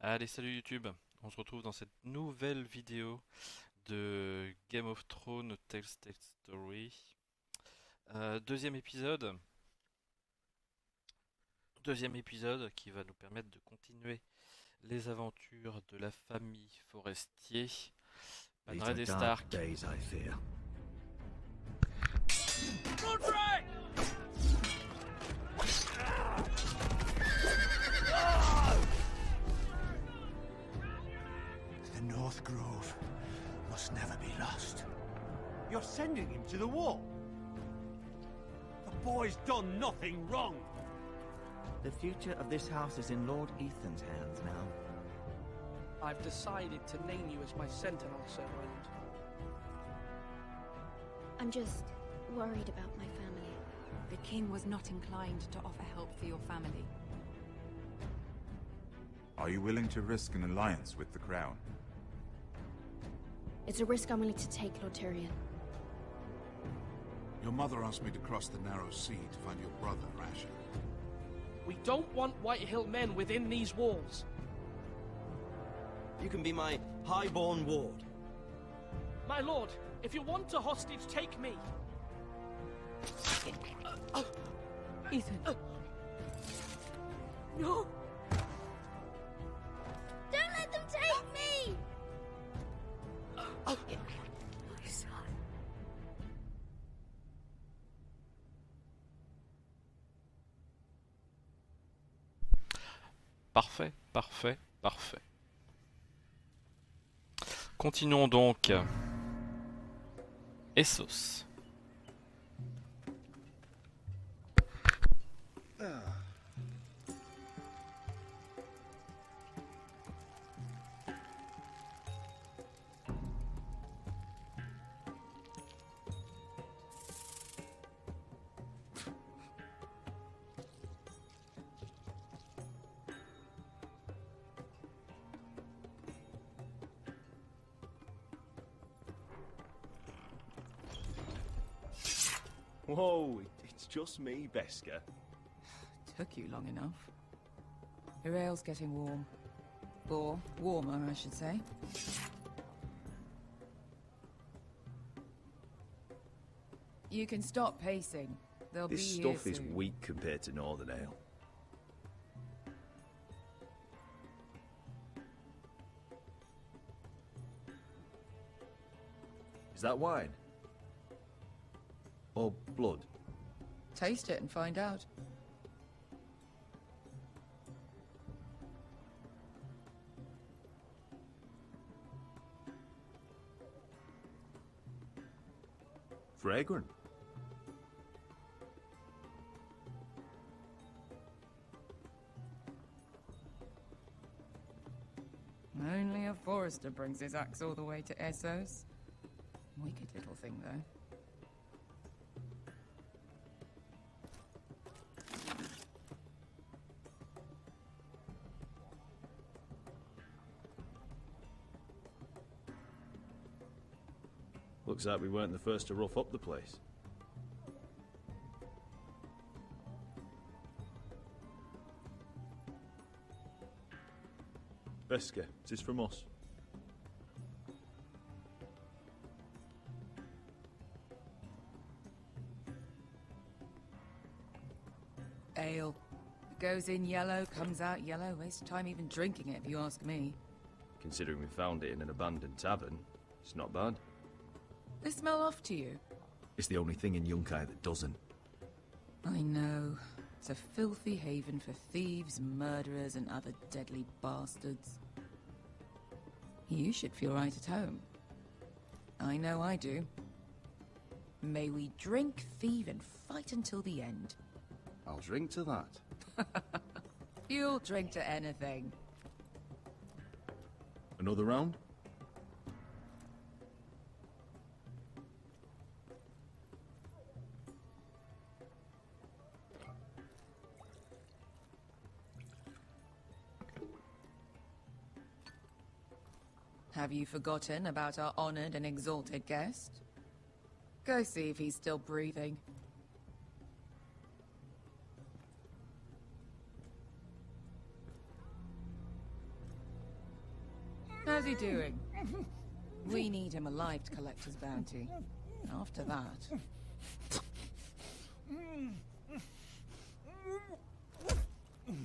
Allez, salut YouTube! On se retrouve dans cette nouvelle vidéo de Game of Thrones TellTale Story. Deuxième épisode. Deuxième épisode qui va nous permettre de continuer les aventures de la famille Forestier. Pannerai des Stark. Days, I fear. The North Grove must never be lost. You're sending him to the wall? The boy's done nothing wrong. The future of this house is in Lord Ethan's hands now. I've decided to name you as my sentinel, Sir Roland. I'm just worried about my family. The king was not inclined to offer help for your family. Are you willing to risk an alliance with the Crown? It's a risk I'm willing to take, Lord Tyrion. Your mother asked me to cross the narrow sea to find your brother, Rasher. We don't want Whitehill men within these walls. You can be my highborn ward. My lord, if you want a hostage, take me. Ethan. No! Don't let them take me! My son. Parfait, parfait, parfait. Continuons donc. Essos. Whoa, it's just me, Beska. Took you long enough. Your ale's getting warm. Or warmer, I should say. You can stop pacing. They'll This be stuff here is soon. weak compared to Northern Ale. Is that wine? Or blood? Taste it and find out. Fragrant. Only a forester brings his axe all the way to Essos. Wicked little thing, though. Looks like we weren't the first to rough up the place. Beska, is this from us? Ale. Goes in yellow, comes out yellow. Waste time even drinking it, if you ask me. Considering we found it in an abandoned tavern, it's not bad. They smell off to you. It's the only thing in Yunkai that doesn't. I know. It's a filthy haven for thieves, murderers, and other deadly bastards. You should feel right at home. I know I do. May we drink, thieve, and fight until the end. I'll drink to that. You'll drink to anything. Another round? Have you forgotten about our honored and exalted guest? Go see if he's still breathing. he doing? We need him alive to collect his bounty. After that...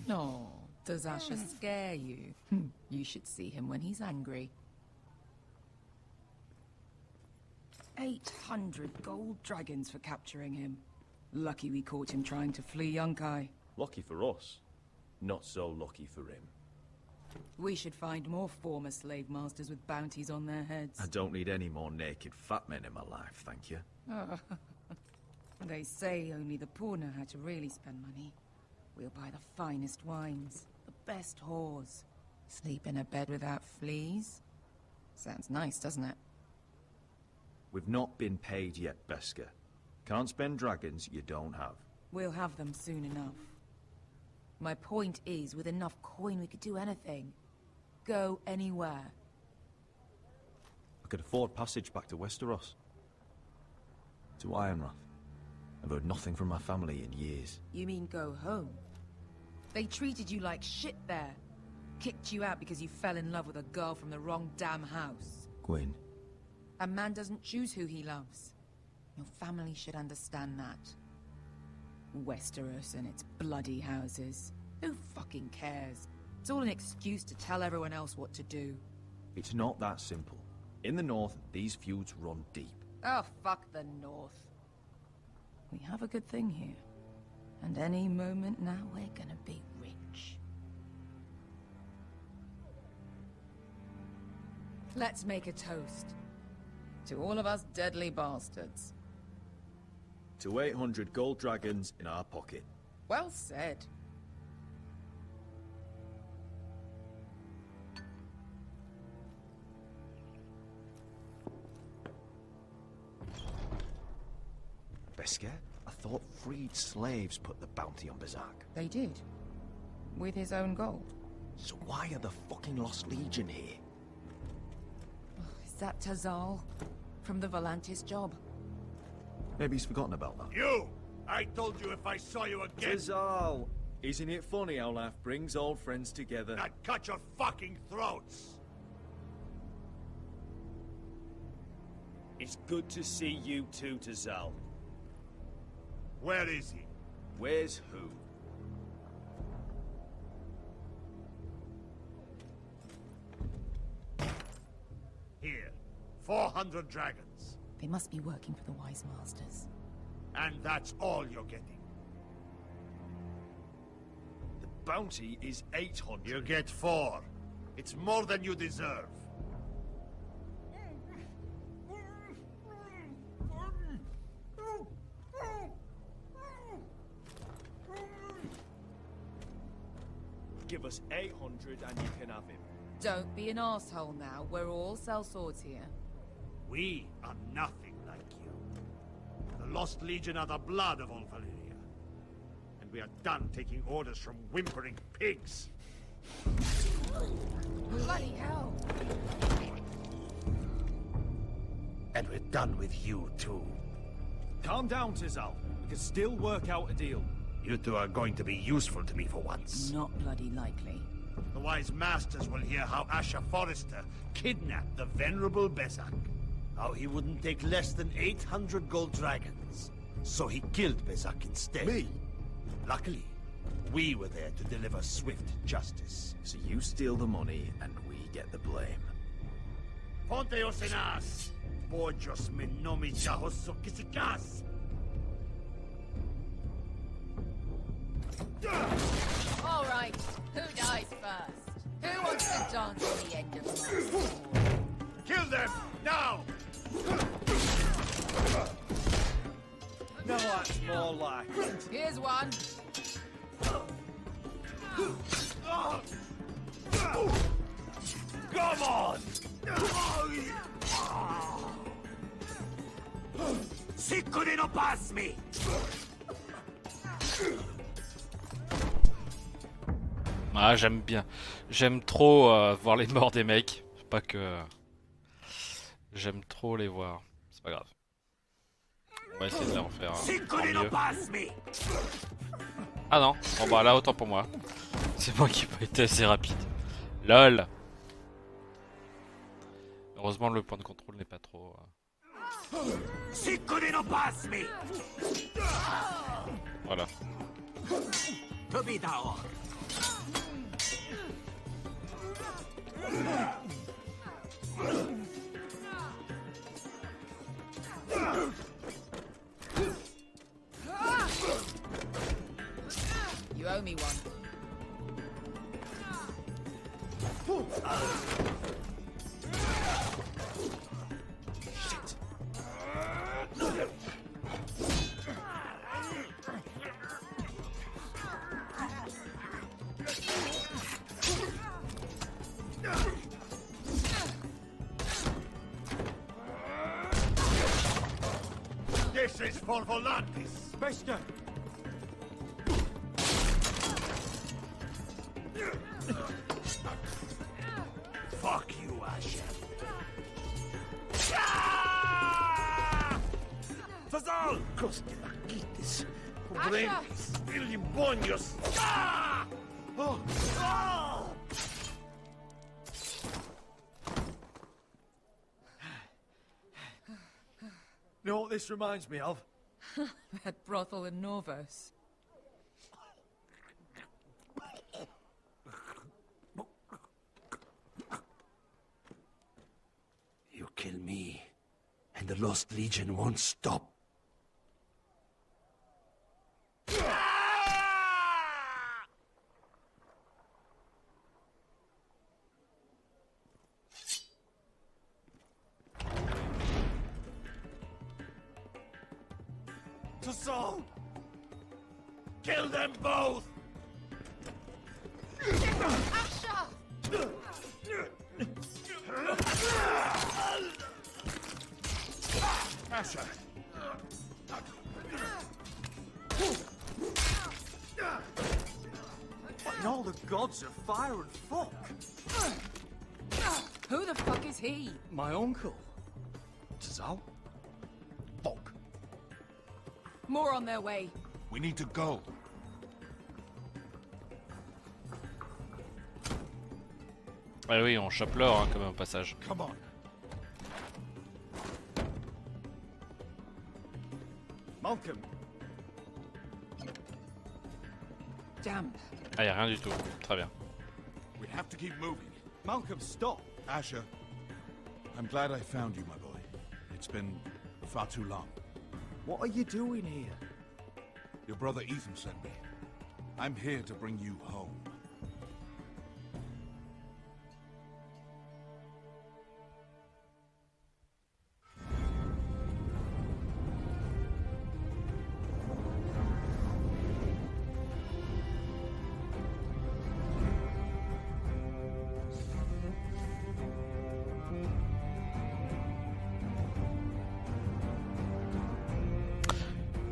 Oh, does Asher scare you? You should see him when he's angry. 800 gold dragons for capturing him. Lucky we caught him trying to flee Yunkai. Lucky for us. Not so lucky for him. We should find more former slave masters with bounties on their heads. I don't need any more naked fat men in my life, thank you. They say only the poor know how to really spend money. We'll buy the finest wines, the best whores. Sleep in a bed without fleas? Sounds nice, doesn't it? We've not been paid yet, Beskar. Can't spend dragons you don't have. We'll have them soon enough. My point is, with enough coin we could do anything. Go anywhere. I could afford passage back to Westeros. To Ironrath. I've heard nothing from my family in years. You mean go home? They treated you like shit there. Kicked you out because you fell in love with a girl from the wrong damn house. Gwyn. A man doesn't choose who he loves. Your family should understand that. Westeros and its bloody houses. Who fucking cares? It's all an excuse to tell everyone else what to do. It's not that simple. In the north, these feuds run deep. Oh, fuck the north. We have a good thing here. And any moment now, we're gonna be rich. Let's make a toast. To all of us deadly bastards. To 800 gold dragons in our pocket. Well said. Beskar? I thought freed slaves put the bounty on Berserk. They did. With his own gold. So why are the fucking Lost Legion here? Is that Tazal? From the Volantis job? Maybe he's forgotten about that. You! I told you if I saw you again... Tazal! Isn't it funny how life brings old friends together? I'd cut your fucking throats! It's good to see you too, Tazal. Where is he? Where's who? Here. 400 dragons. They must be working for the Wise Masters. And that's all you're getting. The bounty is 800. You get 4. It's more than you deserve. Give us 800 and you can have him. Don't be an asshole now. We're all sellswords here. We are nothing like you. The Lost Legion are the blood of all Valyria. And we are done taking orders from whimpering pigs. Bloody hell! And we're done with you too. Calm down, Tazal. We can still work out a deal. You two are going to be useful to me for once. Not bloody likely. The Wise Masters will hear how Asher Forrester kidnapped the venerable Besak. How he wouldn't take less than 800 gold dragons. So he killed Besak instead. Me? Luckily, we were there to deliver swift justice. So you steal the money and we get the blame. Ponteos en as! Bojos me nomi chahoso kisikas! All right, who dies first? Who wants to dance on the end of my sword? Kill them! Now! No, that's more like it. Here's one. Come on! Sicko de no pass me! Ah, j'aime bien. J'aime trop voir les morts des mecs. Pas que... J'aime trop les voir. C'est pas grave. On va essayer de les refaire en mieux. Ah non. Bon bah là, autant pour moi. C'est moi qui ai pas été assez rapide. LOL. Heureusement, le point de contrôle n'est pas trop. Voilà. You owe me one. Shit. This is for Volantis. Bester! Fuck you, Asher. Fazal! Coste laquitis. Problemas. Ilimbonios. Oh! Oh! You know what this reminds me of? That brothel in Norvos. You kill me, and the Lost Legion won't stop. Tassal! Kill them both! Asher! In all the gods of fire and fuck! Who the fuck is he? My uncle. Tazal? Fuck. More on their way. We need to go. Ah oui, on chope l'or hein, comme un passage. Come on. Malcolm. Damn. Ah, y'a rien du tout. Très bien. We have to keep moving. Malcolm, stop. Asher, I'm glad I found you, my boy. It's been far too long. What are you doing here? Your brother Ethan sent me. I'm here to bring you home.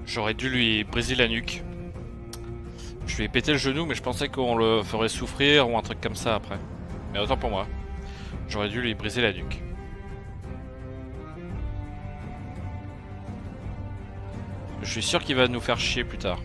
J'aurais dû lui briser la nuque. Je lui ai pété le genou, mais je pensais qu'on le ferait souffrir ou un truc comme ça après. Mais autant pour moi. J'aurais dû lui briser la nuque. Je suis sûr qu'il va nous faire chier plus tard.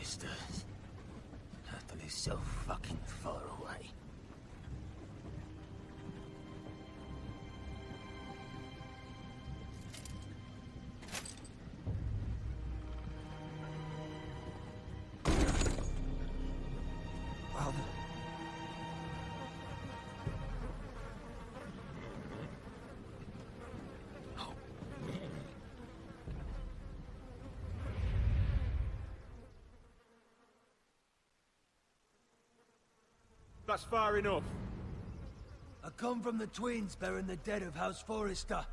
Foresters. Turtle is so fucking far away. That's far enough. I come from the twins bearing the dead of House Forrester.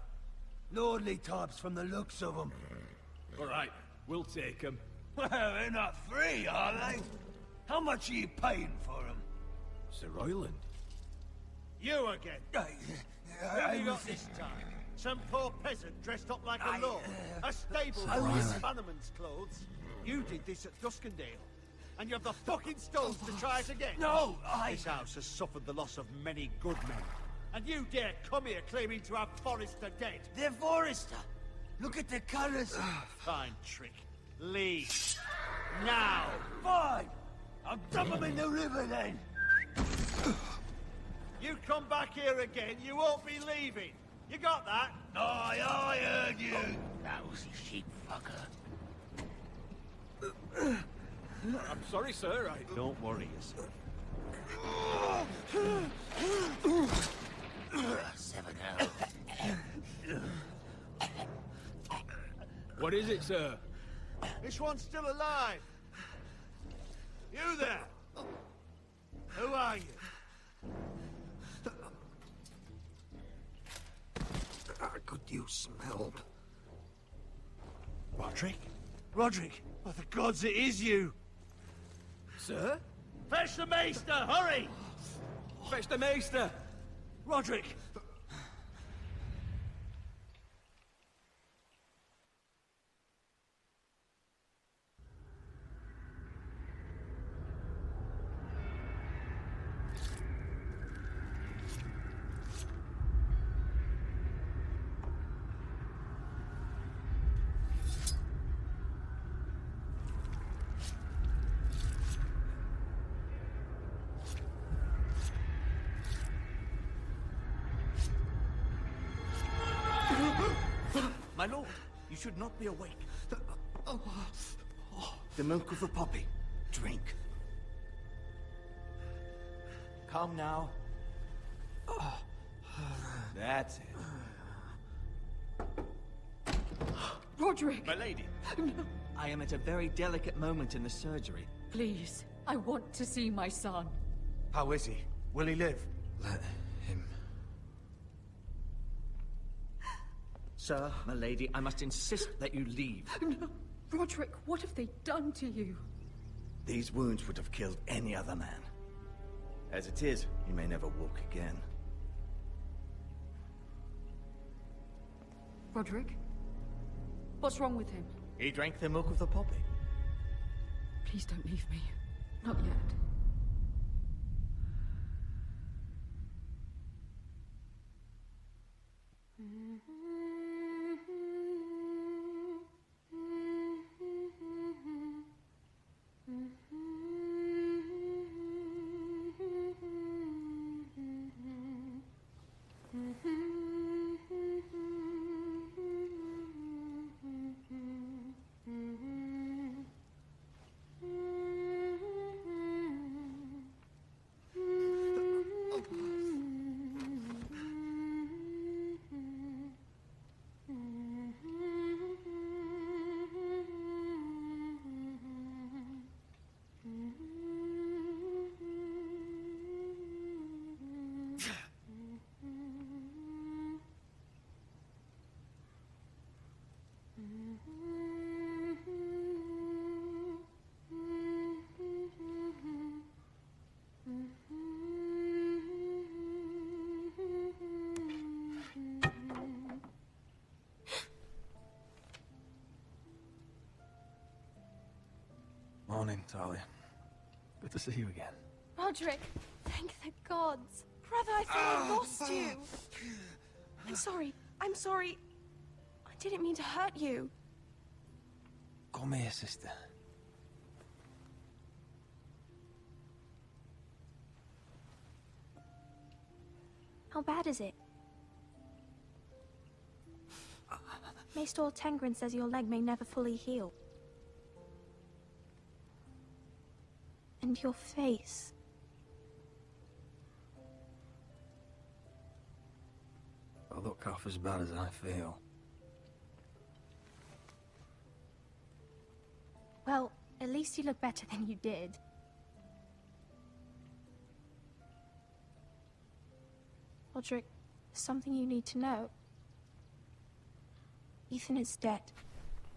Lordly tops from the looks of them. All right, we'll take them. Well, they're not free, are they? How much are you paying for them? Sir Royland. You again. Who have you got this time? Some poor peasant dressed up like a lord? A stable boy in Bannerman's clothes? You did this at Duskendale. And you have the fucking stones to try it again? No, This house has suffered the loss of many good men. And you dare come here claiming to have Forrester dead? They're Forrester. Look at the colours. Fine trick. Leave. Now. Fine. I'll dump them in the river then. You come back here again, you won't be leaving. You got that? Aye, I heard you. Lousy sheep fucker. I'm sorry, sir. Don't worry yourself. 7-0. What is it, sir? This one's still alive. You there. Who are you? Could you smell? Roderick? Roderick? By the gods, it is you. Sir? Fetch the maester, hurry! Fetch the maester! Roderick! My lord, you should not be awake. The milk of the poppy. Drink. Calm now. That's it. Roderick! My lady. No. I am at a very delicate moment in the surgery. Please, I want to see my son. How is he? Will he live? Let him. Sir, my lady, I must insist that you leave. No. Roderick, what have they done to you? These wounds would have killed any other man. As it is, he may never walk again. Roderick? What's wrong with him? He drank the milk of the poppy. Please don't leave me. Not yet. Morning, Talia. Good to see you again. Roderick, thank the gods. Brother, I thought I lost you. I'm sorry. I'm sorry. I didn't mean to hurt you. Come here, sister. How bad is it? Maester Tengrin says your leg may never fully heal. And your face. I look half as bad as I feel. Well, at least you look better than you did. Roderick, there's something you need to know. Ethan is dead.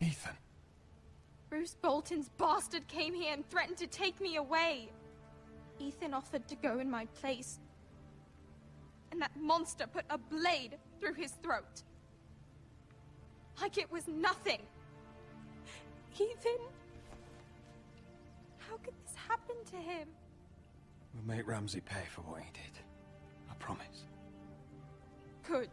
Ethan? Bruce Bolton's bastard came here and threatened to take me away. Ethan offered to go in my place. And that monster put a blade through his throat. Like it was nothing. Ethan? How could this happen to him? We'll make Ramsay pay for what he did. I promise. Good.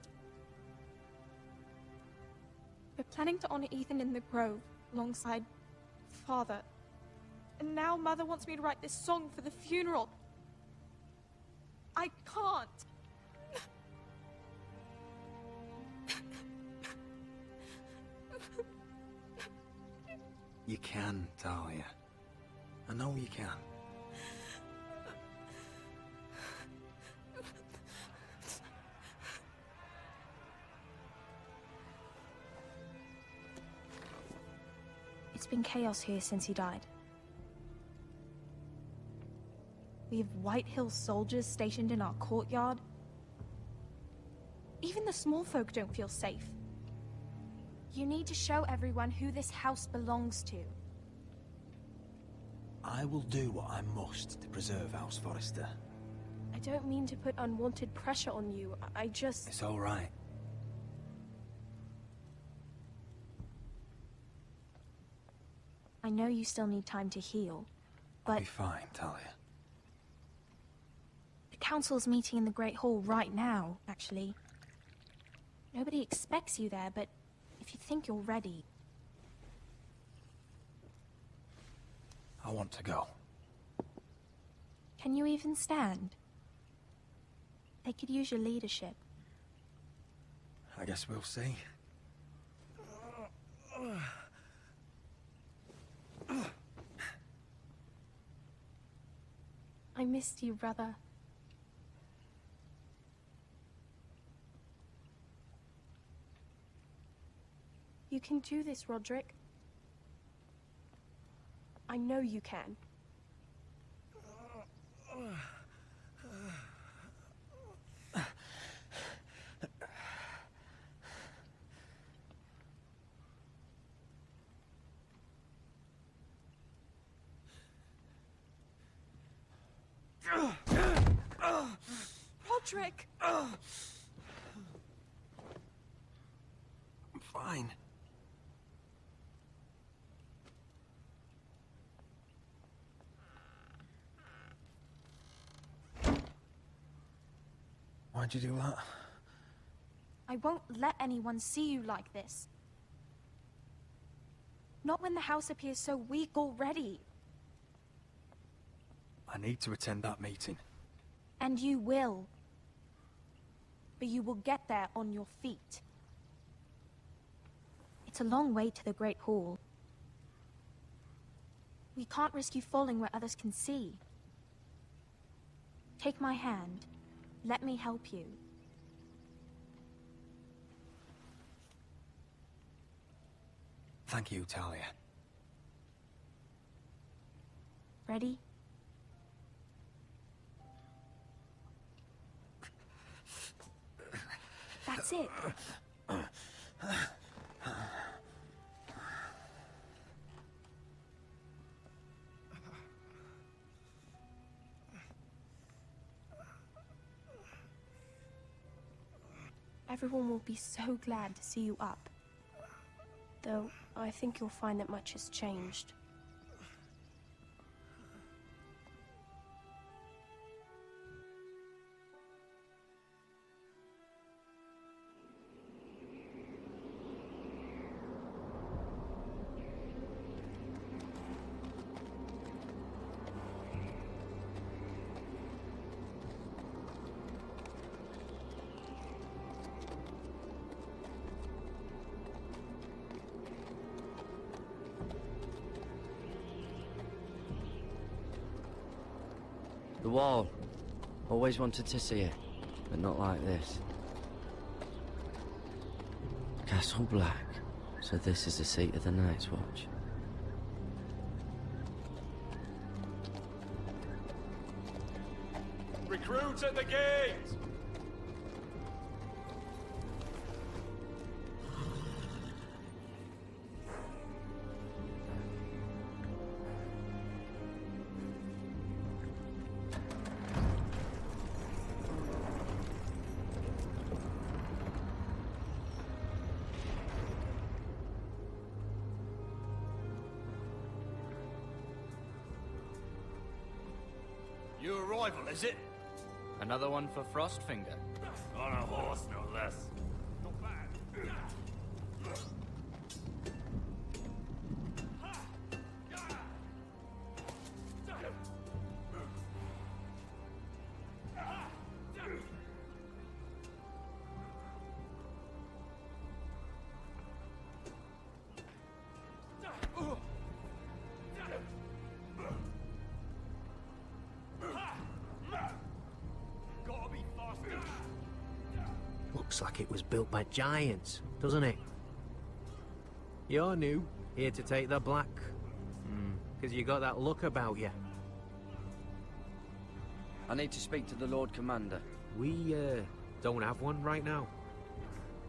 We're planning to honor Ethan in the Grove, alongside Father. And now Mother wants me to write this song for the funeral. I can't. You can, Talia. I know you can. It's been chaos here since he died. We have White Hill soldiers stationed in our courtyard. Even the small folk don't feel safe. You need to show everyone who this house belongs to. I will do what I must to preserve House Forrester. I don't mean to put unwanted pressure on you. I just... It's all right. I know you still need time to heal, but... I'll be fine, Talia. The council's meeting in the Great Hall right now, actually. Nobody expects you there, but if you think you're ready... I want to go. Can you even stand? They could use your leadership. I guess we'll see. I missed you, brother. You can do this, Roderick. I know you can. Roderick! I'm fine. Why'd you do that? I won't let anyone see you like this. Not when the house appears so weak already. I need to attend that meeting. And you will. But you will get there on your feet. It's a long way to the Great Hall. We can't risk you falling where others can see. Take my hand. Let me help you. Thank you, Talia. Ready? That's it. Everyone will be so glad to see you up. Though, I think you'll find that much has changed. wall. Always wanted to see it, but not like this. Castle Black. So this is the seat of the Night's Watch. Recruits at the gate! New arrival, is it? Another one for Frostfinger. On a horse, no less. Not bad. Looks like it was built by giants, doesn't it? You're new, here to take the black. Because you got that look about you. I need to speak to the Lord Commander. We, don't have one right now.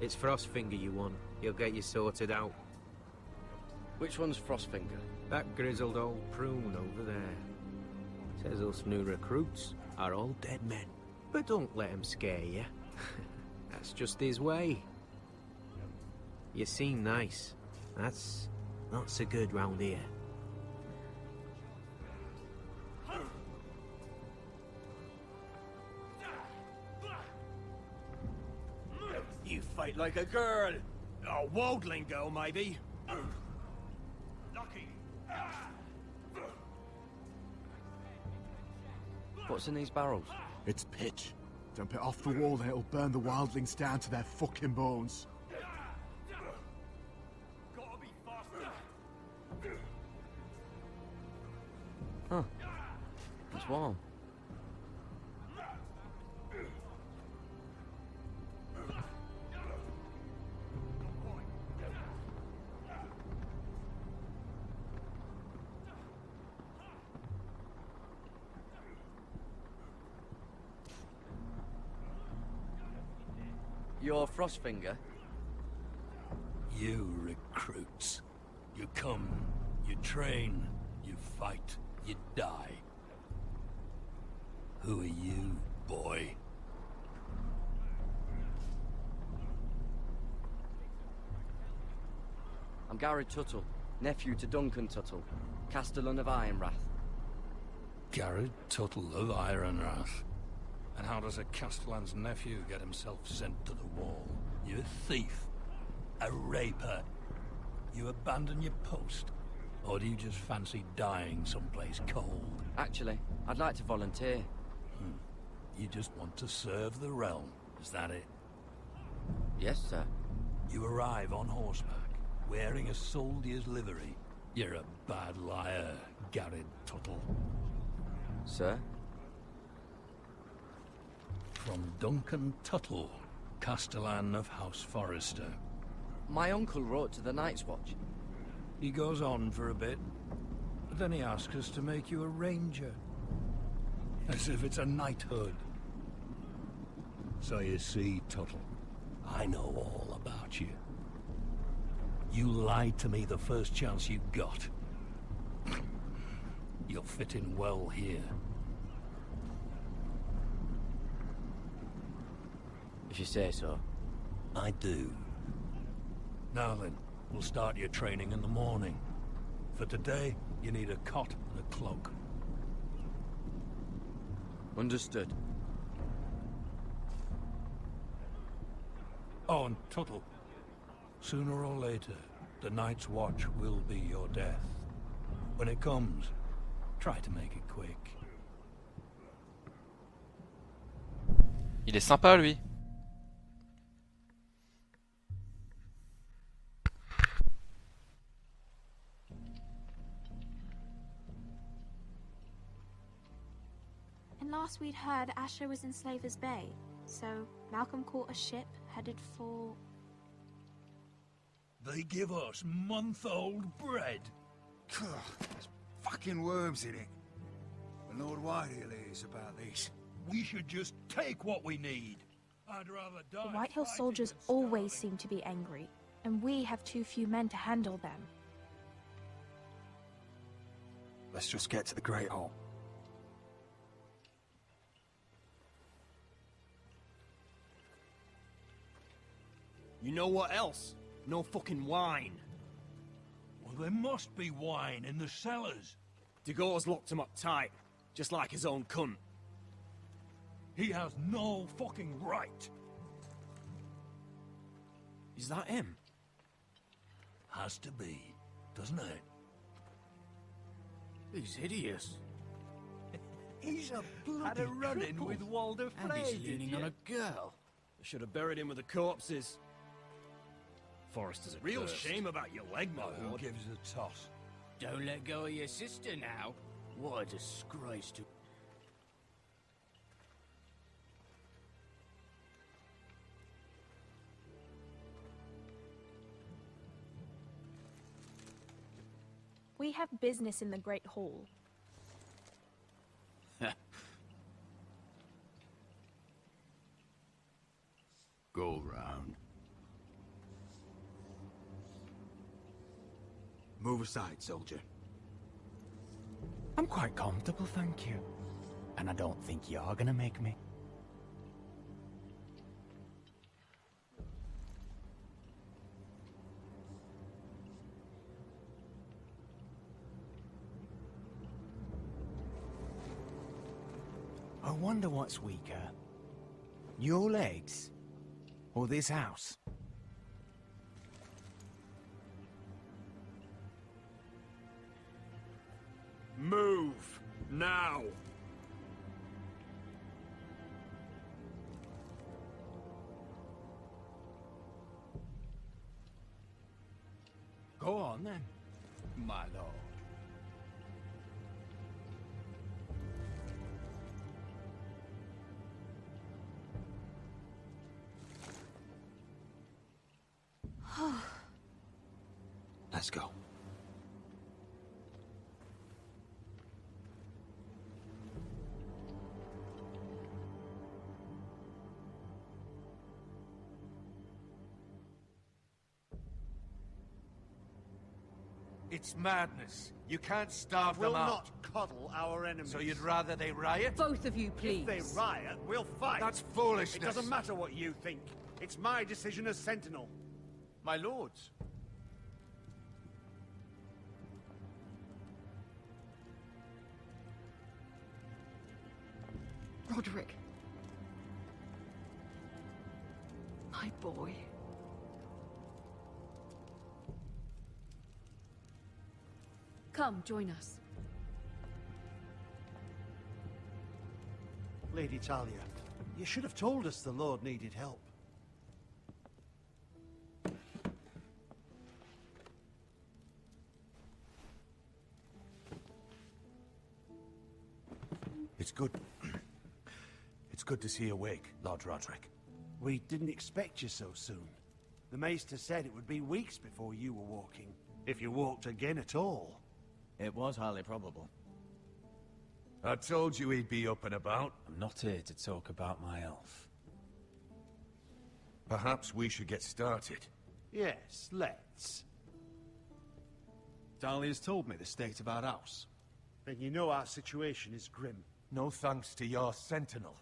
It's Frostfinger you want. He'll get you sorted out. Which one's Frostfinger? That grizzled old prune over there. Says us new recruits are all dead men. But don't let him scare you. That's just his way. You seem nice. That's not so good round here. You fight like a girl. A wildling girl, maybe. Lucky. What's in these barrels? It's pitch. Dump it off the wall, then it'll burn the wildlings down to their fucking bones. Gotta be faster. Huh. It's warm. You're Frostfinger? You recruits. You come, you train, you fight, you die. Who are you, boy? I'm Gary Tuttle, nephew to Duncan Tuttle, Castellan of Ironrath. Garrett Tuttle of Ironrath. And how does a Castellan's nephew get himself sent to the wall? You're a thief. A raper. You abandon your post? Or do you just fancy dying someplace cold? Actually, I'd like to volunteer. You just want to serve the realm, is that it? Yes, sir. You arrive on horseback, wearing a soldier's livery. You're a bad liar, Garrett Tuttle. Sir? From Duncan Tuttle, Castellan of House Forrester. My uncle wrote to the Night's Watch. He goes on for a bit, but then he asks us to make you a ranger. As if it's a knighthood. So you see, Tuttle, I know all about you. You lied to me the first chance you got. You'll fit in well here. If you say so. I do. Now then, we'll start your training in the morning. For today, you need a cot and a cloak. Understood. Oh, and Tuttle. Sooner or later, the Night's Watch will be your death. When it comes, try to make it quick. Il est sympa, lui. Last we'd heard, Asher was in Slaver's Bay, so Malcolm caught a ship headed for... They give us month-old bread. There's fucking worms in it. The Lord Whitehill is about this. We should just take what we need. I'd rather die. The Whitehill soldiers always seem to be angry, and we have too few men to handle them. Let's just get to the Great Hall. You know what else? No fucking wine. Well, there must be wine in the cellars. Dagor's locked him up tight, just like his own cunt. He has no fucking right. Is that him? Has to be, doesn't it? He's hideous. He's a bloody Had a run-in with Walder And Frey, he's leaning did on ya? a girl. I should have buried him with the corpses. Forrester's a real cursed. shame about your leg, my Who lord. gives a toss? Don't let go of your sister now. What a disgrace to... We have business in the Great Hall. Go round. Move aside, soldier. I'm quite comfortable, thank you. And I don't think you're gonna make me. I wonder what's weaker. Your legs? Or this house? Move! Now! Go on then, my lord. Let's go. It's madness. You can't starve We'll them out. not coddle our enemies. So you'd rather they riot? Both of you, please. If they riot, we'll fight. That's foolishness. It doesn't matter what you think. It's my decision as Sentinel. My lords. Roderick. My boy. Come, join us. Lady Talia, you should have told us the Lord needed help. It's good. It's good to see you awake, Lord Roderick. We didn't expect you so soon. The Maester said it would be weeks before you were walking, if you walked again at all. It was highly probable. I told you he'd be up and about. I'm not here to talk about my elf. Perhaps we should get started. Yes, let's. Dahlia's told me the state of our house. Then you know our situation is grim. No thanks to your sentinel.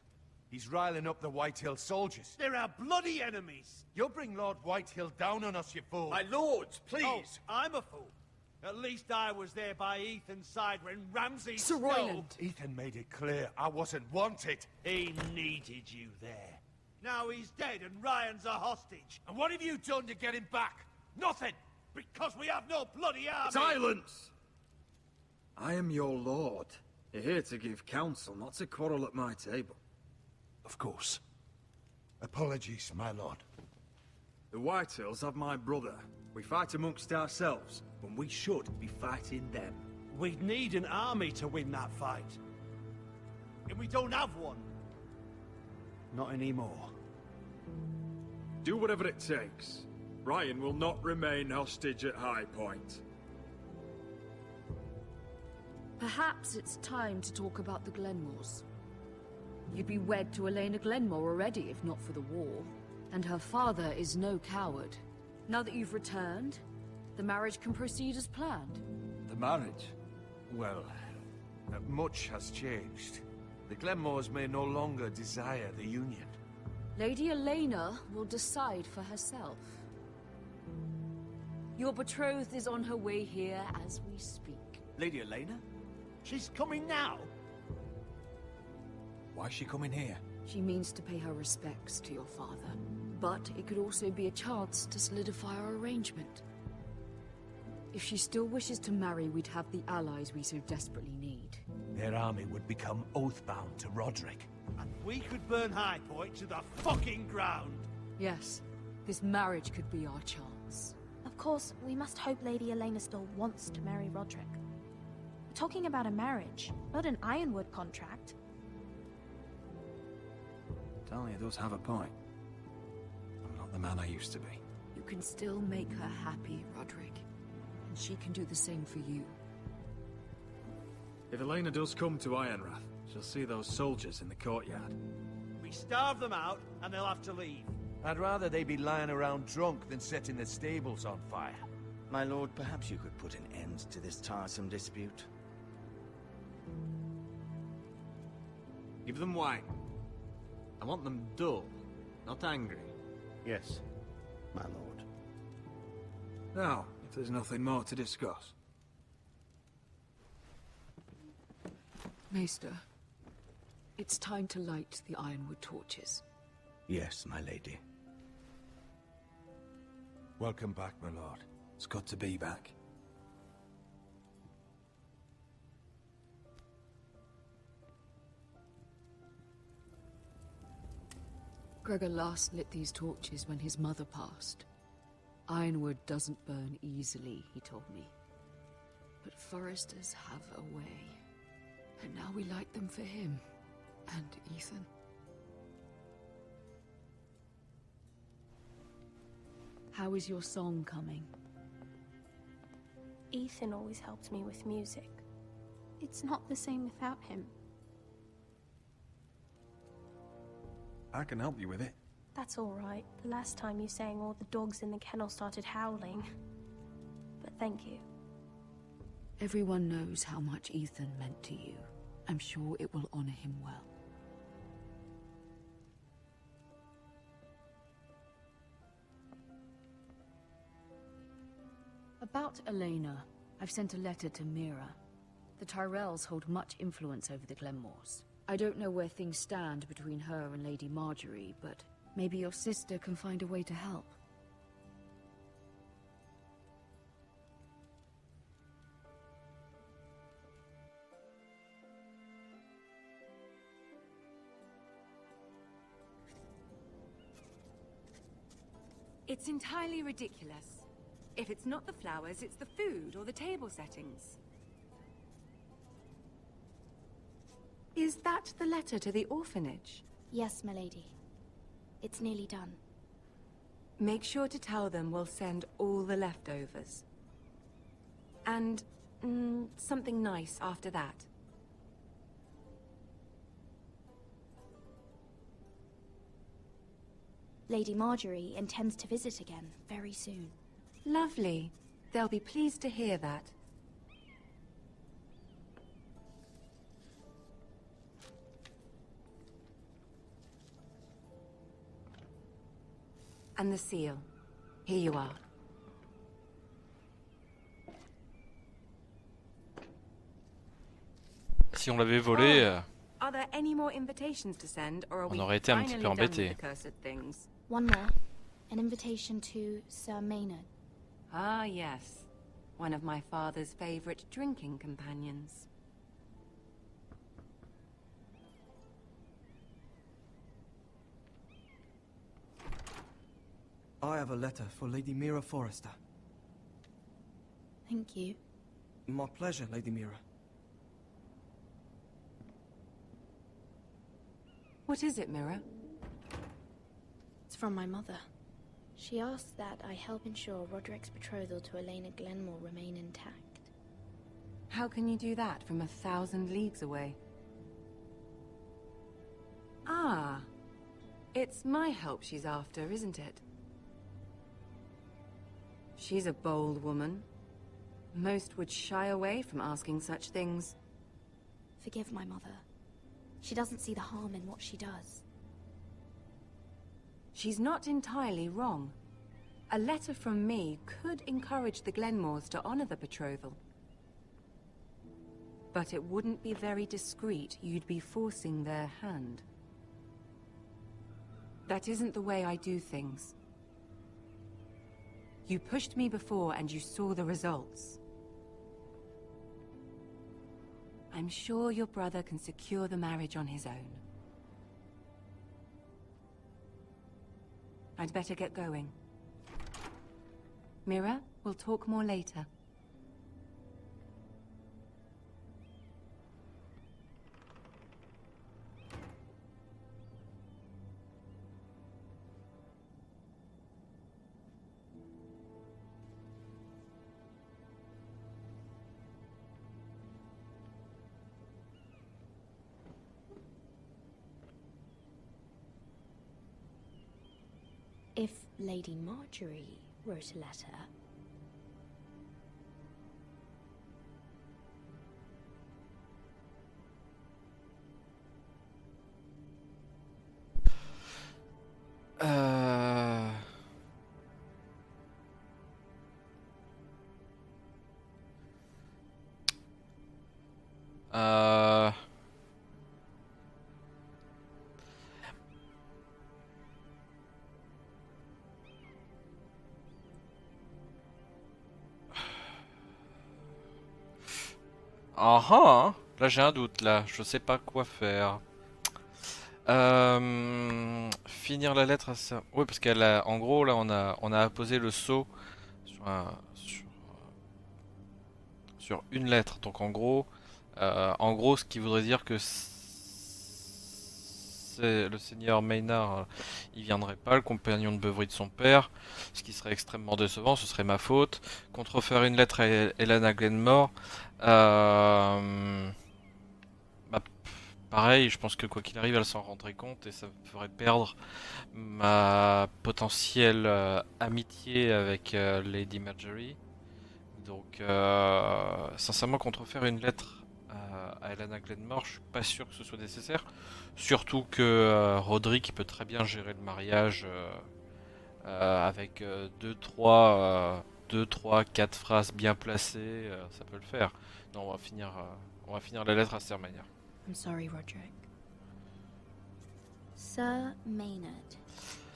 He's riling up the Whitehill soldiers. They're our bloody enemies! You'll bring Lord Whitehill down on us, you fool! My lords, please! Oh, I'm a fool. At least I was there by Ethan's side when Ramsay Sir stole- Royland. Ethan made it clear I wasn't wanted. He needed you there. Now he's dead and Ryan's a hostage. And what have you done to get him back? Nothing! Because we have no bloody army! Silence! I am your lord. You're here to give counsel, not to quarrel at my table. Of course. Apologies, my lord. The Whitehills have my brother. We fight amongst ourselves, when we should be fighting them. We'd need an army to win that fight. and we don't have one. Not anymore. Do whatever it takes. Ryan will not remain hostage at High Point. Perhaps it's time to talk about the Glenmores. You'd be wed to Elena Glenmore already if not for the war. And her father is no coward. Now that you've returned, the marriage can proceed as planned. The marriage? Well, much has changed. The Glenmores may no longer desire the union. Lady Elena will decide for herself. Your betrothed is on her way here as we speak. Lady Elena? She's coming now? Why is she coming here? She means to pay her respects to your father. But it could also be a chance to solidify our arrangement. If she still wishes to marry, we'd have the allies we so desperately need. Their army would become oath-bound to Roderick. And we could burn High Point to the fucking ground. Yes, this marriage could be our chance. Of course, we must hope Lady Elena still wants to marry Roderick. We're talking about a marriage, not an Ironwood contract. Talia does have a point. I'm not the man I used to be. You can still make her happy, Roderick. And she can do the same for you. If Elena does come to Ironrath, she'll see those soldiers in the courtyard. We starve them out, and they'll have to leave. I'd rather they be lying around drunk than setting the stables on fire. My lord, perhaps you could put an end to this tiresome dispute. Give them wine. I want them dull, not angry. Yes, my lord. Now, if there's nothing more to discuss. Maester, it's time to light the Ironwood torches. Yes, my lady. Welcome back, my lord. It's good to be back. Gregor last lit these torches when his mother passed. Ironwood doesn't burn easily, he told me. But foresters have a way. And now we light them for him. And Ethan. How is your song coming? Ethan always helps me with music. It's not the same without him. I can help you with it. That's all right. The last time you sang, all the dogs in the kennel started howling. But thank you. Everyone knows how much Ethan meant to you. I'm sure it will honor him well. About Elena, I've sent a letter to Mira. The Tyrells hold much influence over the Glenmores. I don't know where things stand between her and Lady Marjorie, but maybe your sister can find a way to help. It's entirely ridiculous. If it's not the flowers, it's the food or the table settings. Is that the letter to the orphanage? Yes, my lady. It's nearly done. Make sure to tell them we'll send all the leftovers. And, something nice after that. Lady Marjorie intends to visit again very soon. Lovely. They'll be pleased to hear that. And the seal. Here you are. Si on l'avait volé, Are there any more invitations to send, or are on we aurait été un petit finally peu done with embêté. the cursed things? One more. An invitation to Sir Maynard. Ah, yes. One of my father's favorite drinking companions. I have a letter for Lady Mira Forrester. Thank you. My pleasure, Lady Mira. What is it, Mira? It's from my mother. She asked that I help ensure Roderick's betrothal to Elena Glenmore remain intact. How can you do that from 1,000 leagues away? Ah, it's my help she's after, isn't it? She's a bold woman. Most would shy away from asking such things. Forgive my mother. She doesn't see the harm in what she does. She's not entirely wrong. A letter from me could encourage the Glenmores to honor the betrothal. But it wouldn't be very discreet. You'd be forcing their hand. That isn't the way I do things. You pushed me before and you saw the results. I'm sure your brother can secure the marriage on his own. I'd better get going. Mira, we'll talk more later. If Lady Marjorie wrote a letter... Ah ah, là j'ai un doute là, je sais pas quoi faire. Finir la lettre à ça. Oui, parce qu'elle a, en gros là on a apposé le sceau sur une lettre. Donc en gros ce qui voudrait dire que c'est le seigneur Maynard, il viendrait pas, le compagnon de beuverie de son père, ce qui serait extrêmement décevant, ce serait ma faute. Contrefaire une lettre à Elena Glenmore, bah, pareil, je pense que quoi qu'il arrive, elle s'en rendrait compte et ça me ferait perdre ma potentielle amitié avec Lady Marjorie. Donc, sincèrement, contrefaire une lettre à Elena Glenmore, je suis pas sûr que ce soit nécessaire. Surtout que Roderick il peut très bien gérer le mariage avec 2, 3, 4 phrases bien placées, ça peut le faire. Non, on va finir la lettre à cette manière. I'm sorry, Roderick. Sir Maynard,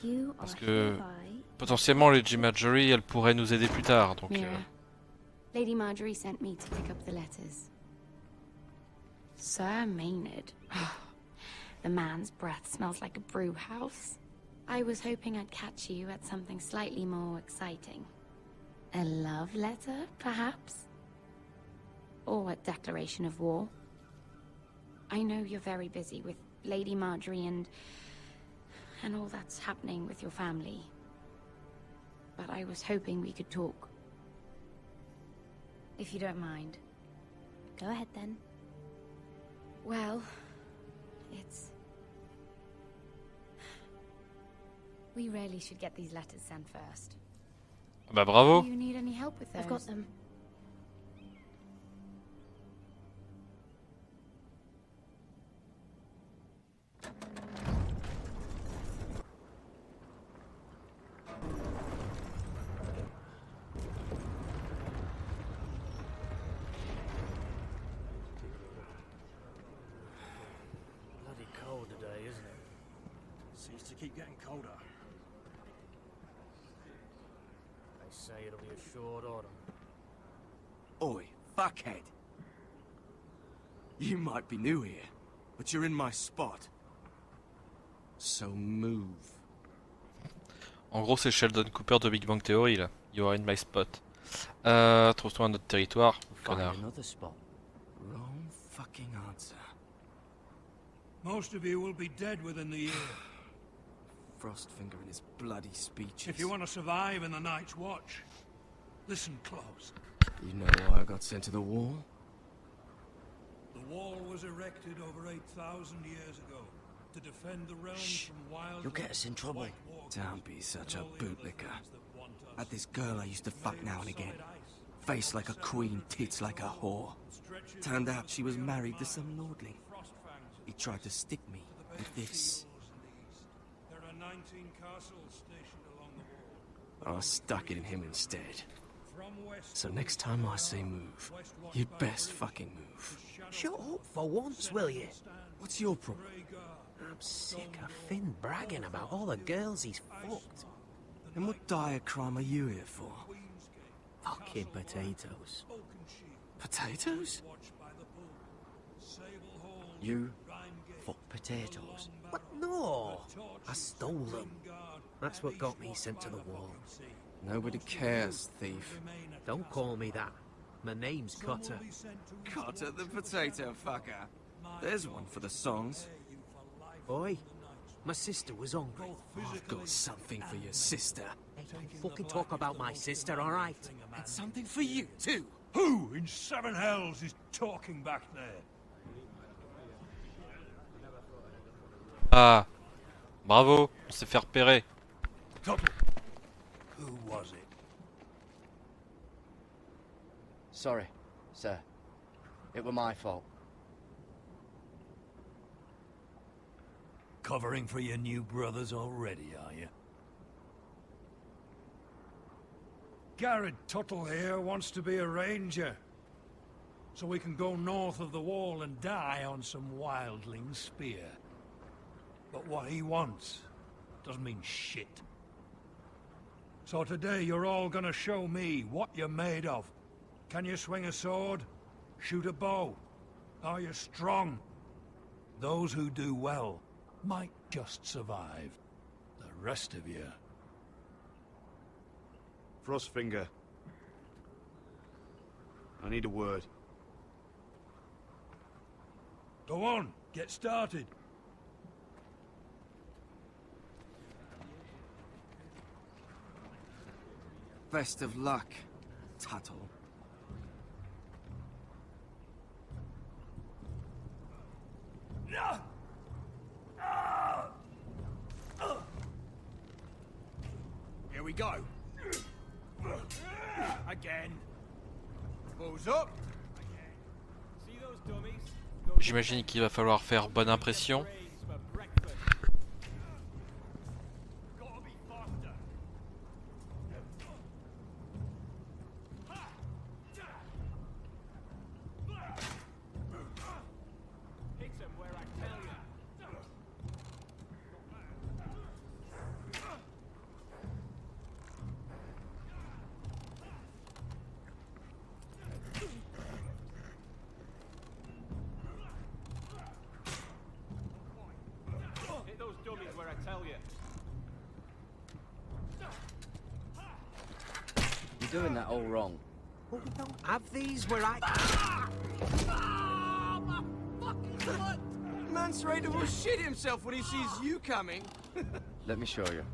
you Parce are que hereby... potentiellement Lady Marjorie elle pourrait nous aider plus tard. Donc, Mira, Lady Marjorie sent me to pick up the letters. Sir Maynard. The man's breath smells like a brew house. I was hoping I'd catch you at something slightly more exciting. A love letter, perhaps? Or a declaration of war? I know you're very busy with Lady Marjorie and all that's happening with your family. But I was hoping we could talk. If you don't mind. Go ahead then. Well, it's... We really should get these letters sent first. Bah bravo. Do you need any help with those? I've got them. Bloody cold today, isn't it? Seems to keep getting colder. They say it'll be a short autumn. Oi, fuckhead. You might be new here, but you're in my spot. So move. En gros, c'est Sheldon Cooper de Big Bang Theory là. You are in my spot. Trouve-toi un autre territoire, Find connard. another spot. Wrong fucking answer. Most of you will be dead within the year. Frostfinger and his bloody speeches. If you want to survive in the Night's Watch, listen close. You know why I got sent to the wall? The wall was erected over 8,000 years ago to defend the realms from wild... You'll get us in trouble. Don't be such a bootlicker. Had this girl I used to fuck now and again. Face like a queen, tits like a whore. Turned out she was married to some lordling. He tried to stick me with this. There are 19 castles stationed along the wall. I stuck it in him instead. So next time I say move, you'd best fucking move. Shut up for once, will you? What's your problem? I'm sick of Finn bragging about all the girls he's fucked. And what dire crime are you here for? Fucking potatoes. Potatoes? You fuck potatoes? What? No! I stole them. That's what got me sent to the wall. Nobody cares, thief. Don't call me that. My name's Cotter. Cotter the potato fucker. There's one for the songs. Boy, my sister was hungry. I've got something for your sister. Hey, don't fucking talk about my sister, alright? And something for you, too. Who in seven hells is talking back there? Ah, bravo, on s'est fait repérer. Tuttle. Who was it? Sorry, sir. It were my fault. Covering for your new brothers already, are you? Garrett Tuttle here wants to be a ranger. So we can go north of the wall and die on some wildling spear. But what he wants doesn't mean shit. So today you're all gonna show me what you're made of. Can you swing a sword? Shoot a bow? Are you strong? Those who do well might just survive. The rest of you... Frostfinger. I need a word. Go on, get started. Best of luck, Tuttle. Here we go. Again. Balls up. See those dummies? J'imagine qu'il va falloir faire bonne impression. Hit those dummies where I tell you. You're doing that all wrong. But we don't have these where I... Man's ready to shit himself when he sees you coming. Let me show you.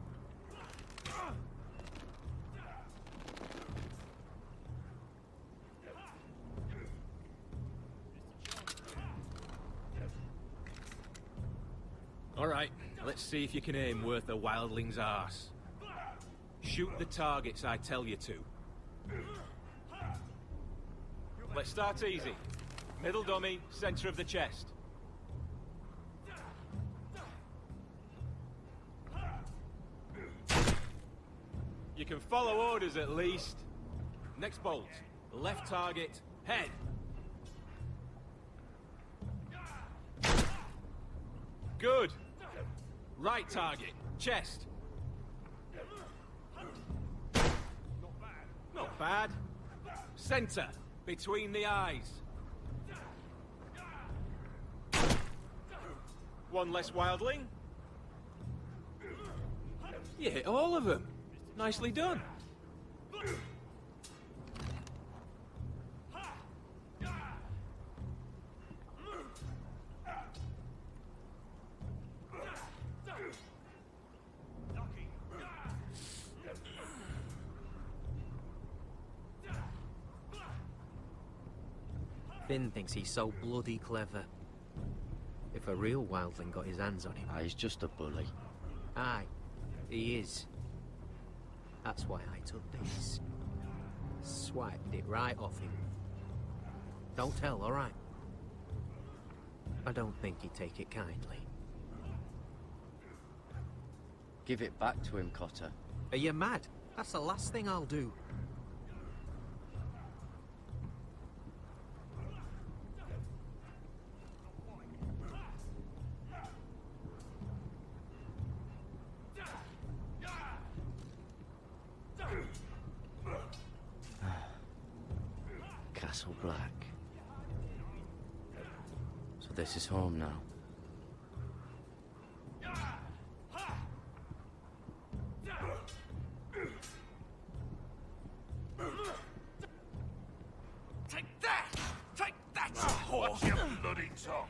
Alright, let's see if you can aim worth a wildling's arse. Shoot the targets I tell you to. Let's start easy. Middle dummy, center of the chest. You can follow orders at least. Next bolt. Left target, head. Good. Right target, chest. Not bad. Center, between the eyes. One less wildling. You hit all of them. Nicely done. Finn thinks he's so bloody clever. If a real wildling got his hands on him... Ah, he's just a bully. Aye, he is. That's why I took this. Swiped it right off him. Don't tell, alright? I don't think he'd take it kindly. Give it back to him, Cotter. Are you mad? That's the last thing I'll do. Castle Black. So this is home now. Take that! Take that, you whore! Watch your bloody tongue!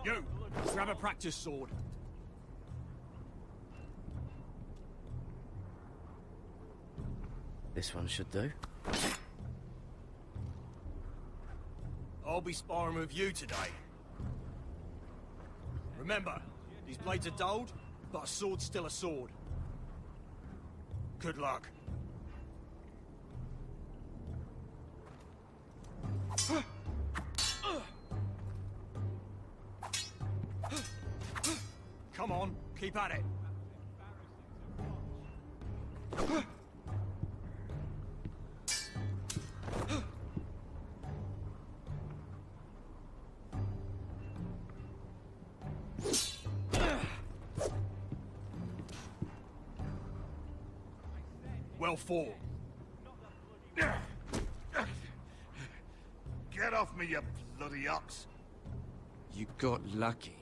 You! Grab a practice sword. This one should do. I'll be sparring with you today. Remember, these blades are dulled, but a sword's still a sword. Good luck. Come on, keep at it. Well fought. Get off me, you bloody ox! You got lucky.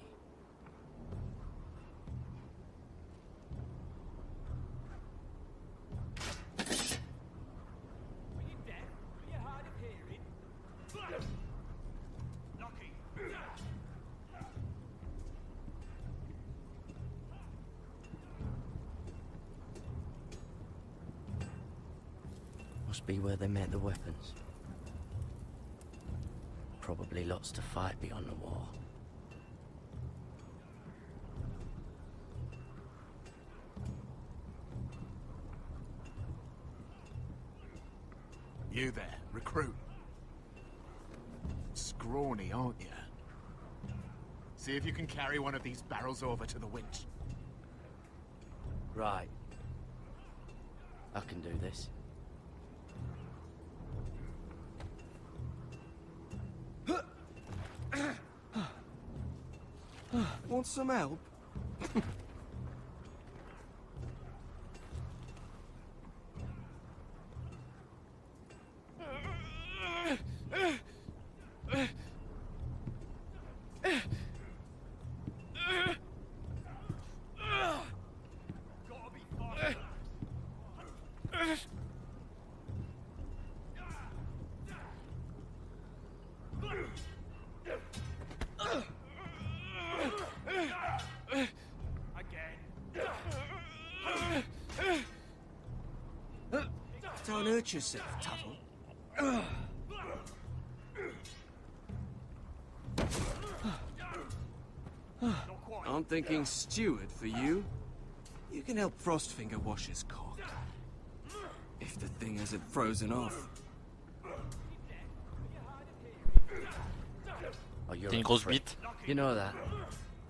Must be where they met the weapons. Probably lots to fight beyond the wall. You there, recruit. Scrawny, aren't you? See if you can carry one of these barrels over to the winch. Right. I can do this. Want some help? Don't hurt yourself, Tuttle. I'm thinking steward for you. You can help Frostfinger wash his cock. If the thing hasn't frozen off. Oh, you're Une a grosse prick. bite. You know that?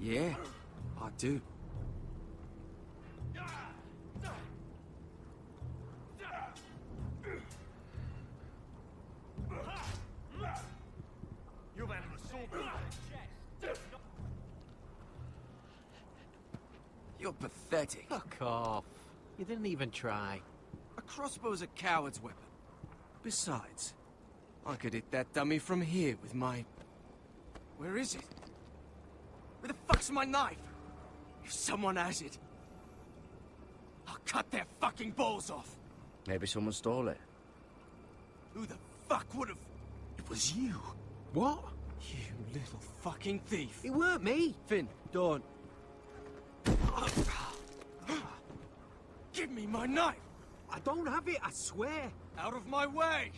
Yeah, I do. You've had an assault on the chest. You're pathetic. Fuck off. You didn't even try. A crossbow's a coward's weapon. Besides, I could hit that dummy from here with my... Where is it? Where the fuck's my knife? If someone has it, I'll cut their fucking balls off. Maybe someone stole it. Who the fuck would have... It was you. What? You little fucking thief. It weren't me. Finn, don't. Give me my knife. I don't have it, I swear. Out of my way.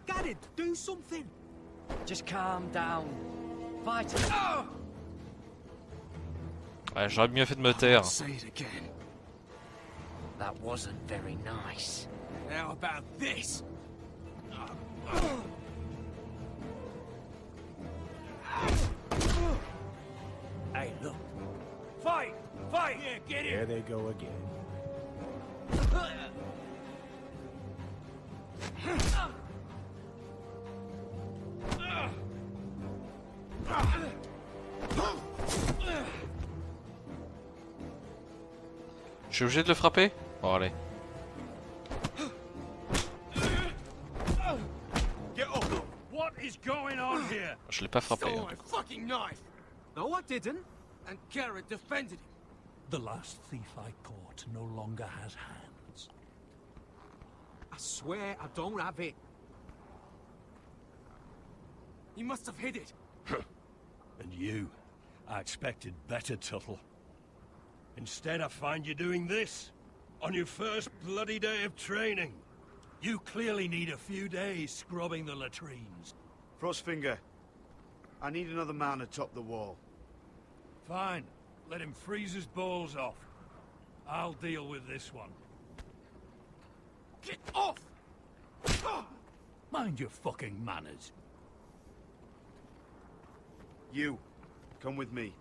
Gadded, do something! Just calm down. Fight it. Oh! Ouais, j'aurais mieux fait de me taire. Say it again. That wasn't very nice. How about this? Hey, look. Fight! Fight! Yeah, get in! There they go again. Je suis obligé de le frapper? Bon, allez. Get up! What is going on here? Je l'ai pas frappé. Stole Hein, my du coup. fucking knife! No, I didn't. And Garrett defended him. The last thief I caught no longer has hands. I swear I don't have it. He must have hid it. And you? I expected better, Tuttle. Instead, I find you doing this. On your first bloody day of training. You clearly need a few days scrubbing the latrines. Frostfinger, I need another man to top the wall. Fine. Let him freeze his balls off. I'll deal with this one. Get off! Mind your fucking manners. You, come with me.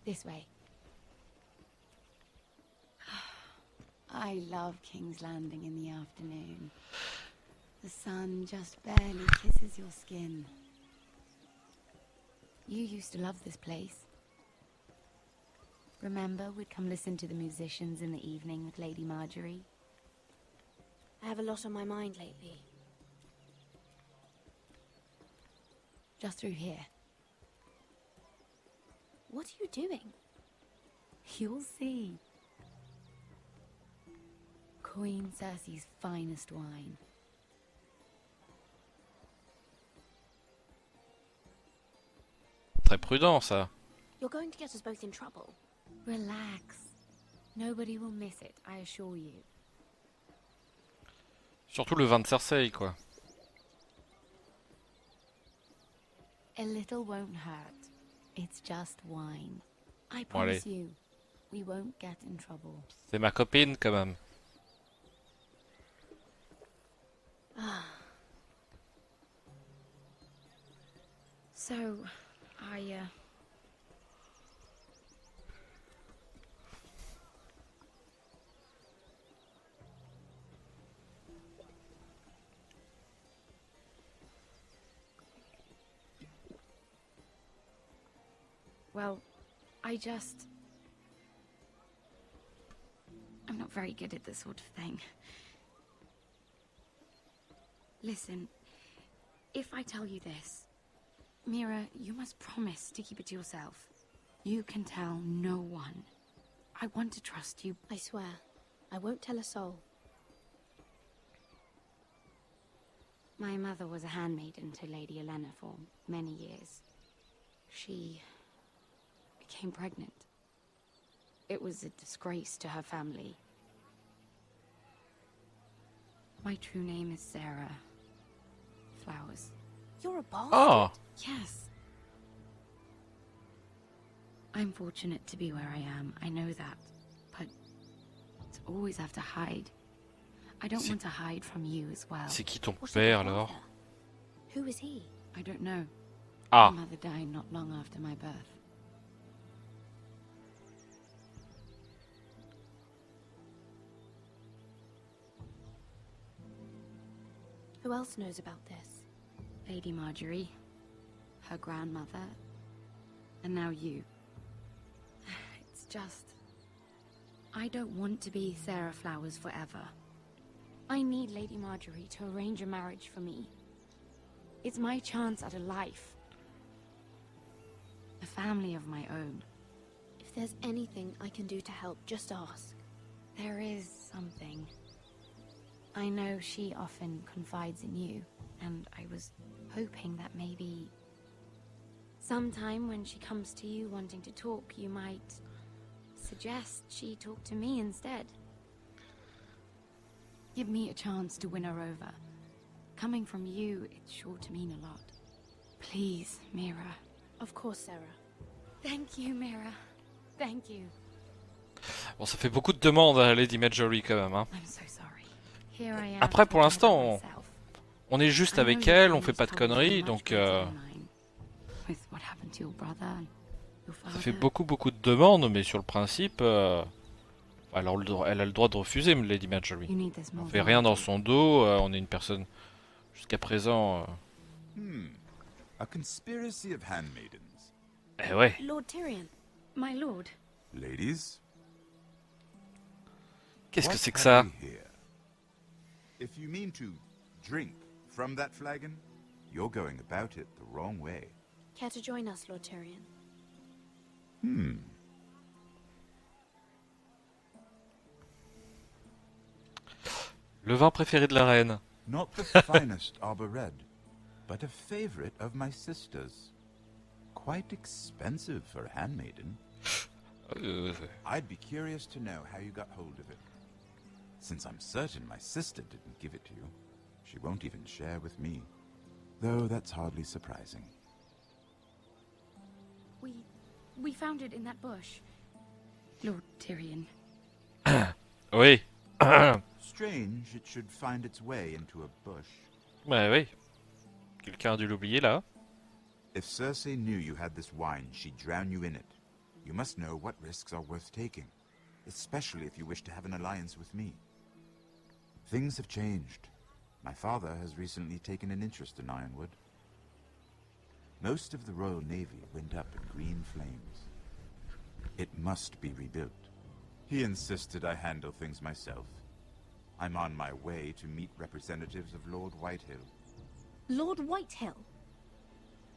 This way. I love King's Landing in the afternoon. The sun just barely kisses your skin. You used to love this place. Remember, we'd come listen to the musicians in the evening with Lady Marjorie? I have a lot on my mind lately. Just through here. What are you doing? You'll see. Queen Cersei's finest wine. Très prudent, ça. You're going to get us both in trouble. Relax. Nobody will miss it, I assure you. Surtout le vin de Cersei, quoi. A little won't hurt. It's just wine. I Bon, allez. promise you, we won't get in trouble. C'est ma copine, quand même. So, well, I'm not very good at this sort of thing. Listen, if I tell you this, Mira, you must promise to keep it to yourself. You can tell no one. I want to trust you. I swear, I won't tell a soul. My mother was a handmaiden to Lady Olenna for many years. She became pregnant. It was a disgrace to her family. My true name is Sarah Flowers. You're a bastard? Oh! Yes. I'm fortunate to be where I am, I know that. But to always have to hide. I don't want to hide from you as well. C'est qui ton père, alors? Who is he? I don't know. Ah. My mother died not long after my birth. Who else knows about this? Lady Marjorie, her grandmother, and now you. It's just... I don't want to be Sarah Flowers forever. I need Lady Marjorie to arrange a marriage for me. It's my chance at a life. a family of my own. If there's anything I can do to help, just ask. There is something. I know she often confides in you, and I was hoping that maybe sometime when she comes to you wanting to talk, you might suggest she talk to me instead. Give me a chance to win her over. Coming from you, it's sure to mean a lot. Please, Mira. Of course, Sarah. Thank you, Mira. Thank you. Bon, ça fait beaucoup de demandes à Lady Marjorie quand même. Hein. I'm so sorry. Here I am. Après, pour l'instant, on est juste avec elle, on fait pas de conneries, donc ça fait beaucoup de demandes, mais sur le principe, elle a le droit de refuser, Lady Marjorie. On fait rien dans son dos, on est une personne jusqu'à présent. A conspiracy of handmaidens. Eh ouais. Lord Tyrion, my lord. Ladies. Qu'est-ce que c'est que ça? If you mean to drink from that flagon, you're going about it the wrong way. Care to join us, Lord Tyrion? Le vin préféré de la reine. Not the finest arbor red, but a favorite of my sister's. Quite expensive for a handmaiden. I'd be curious to know how you got hold of it. Since I'm certain my sister didn't give it to you, she won't even share with me. Though that's hardly surprising. We found it in that bush. Lord Tyrion. Oui. Strange it should find its way into a bush. Ouais, oui. Quelqu'un a dû l'oublier là. If Cersei knew you had this wine, she'd drown you in it. You must know what risks are worth taking, especially if you wish to have an alliance with me. Things have changed. My father has recently taken an interest in Ironwood. Most of the Royal Navy went up in green flames. It must be rebuilt. He insisted I handle things myself. I'm on my way to meet representatives of Lord Whitehill. Lord Whitehill?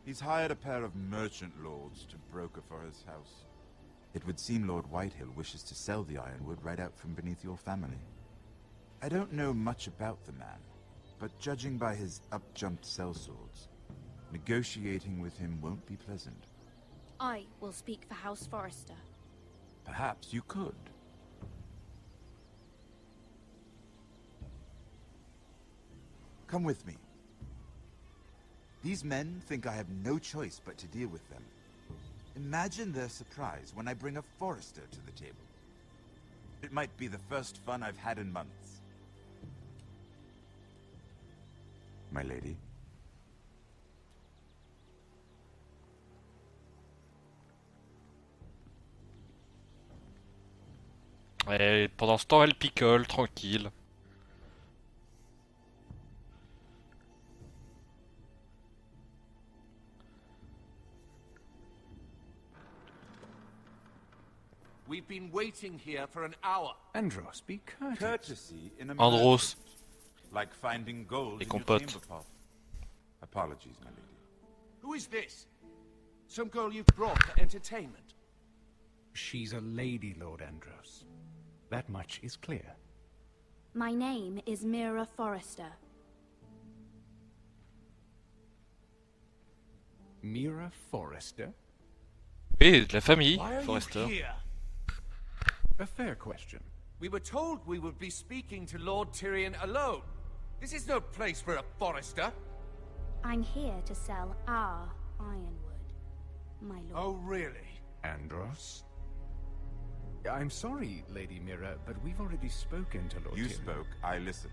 He's hired a pair of merchant lords to broker for his house. It would seem Lord Whitehill wishes to sell the Ironwood right out from beneath your family. I don't know much about the man, but judging by his up-jumped sellswords, negotiating with him won't be pleasant. I will speak for House Forrester. Perhaps you could. Come with me. These men think I have no choice but to deal with them. Imagine their surprise when I bring a Forrester to the table. It might be the first fun I've had in months. My lady. Et pendant ce temps, elle picole, tranquille. We've been waiting here for an hour. Andros, be courteous. Courtesy in a Andros. Like finding gold Les in your compotes. chamber pot. Apologies, my lady. Who is this? Some girl you've brought for entertainment? She's a lady, Lord Andros. That much is clear. My name is Mira Forrester. Mira Forrester? Oui, de la famille, Why are Forrester. you here? A fair question. We were told we would be speaking to Lord Tyrion alone. This is no place for a Forrester. I'm here to sell our Ironwood, my lord. Oh, really? Andros? I'm sorry, Lady Mira, but we've already spoken to Lord You Tyrion. spoke, I listened.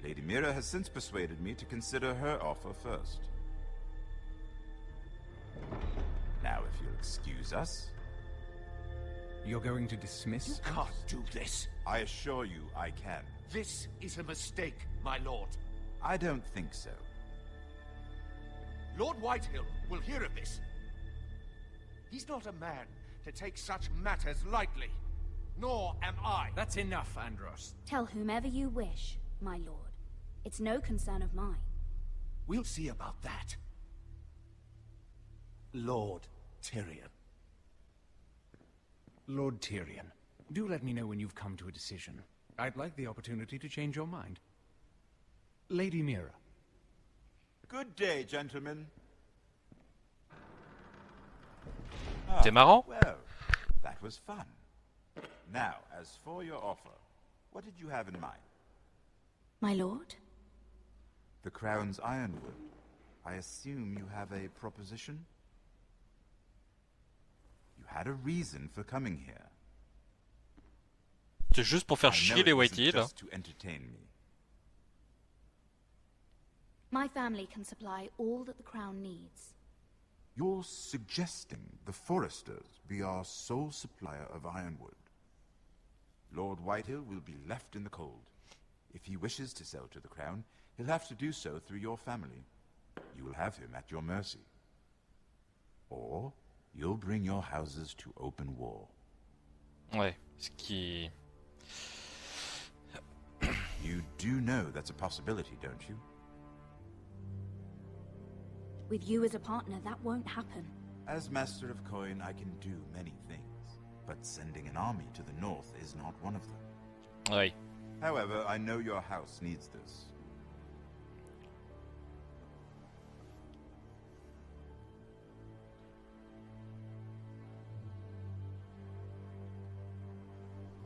Lady Mira has since persuaded me to consider her offer first. Now, if you'll excuse us... You're going to dismiss? You can't do this. I assure you I can. This is a mistake, my lord. I don't think so. Lord Whitehill will hear of this. He's not a man to take such matters lightly. Nor am I. That's enough, Andros. Tell whomever you wish, my lord. It's no concern of mine. We'll see about that. Lord Tyrion. Lord Tyrion, do let me know when you've come to a decision. I'd like the opportunity to change your mind. Lady Mira. Good day, gentlemen. C'est marrant. Well, that was fun. Now, as for your offer, what did you have in mind? My lord? The Crown's Ironwood. I assume you have a proposition? You had a reason for coming here. C'est juste pour faire chier les Whitehill. Just to entertain me. My family can supply all that the Crown needs. You're suggesting the Foresters be our sole supplier of ironwood. Lord Whitehill will be left in the cold. If he wishes to sell to the Crown, he'll have to do so through your family. You will have him at your mercy. Or you'll bring your houses to open war. Ouais, ce qui... You do know that's a possibility, don't you? With you as a partner, that won't happen. As Master of Coin, I can do many things, but sending an army to the north is not one of them. Oui. However, I know your house needs this.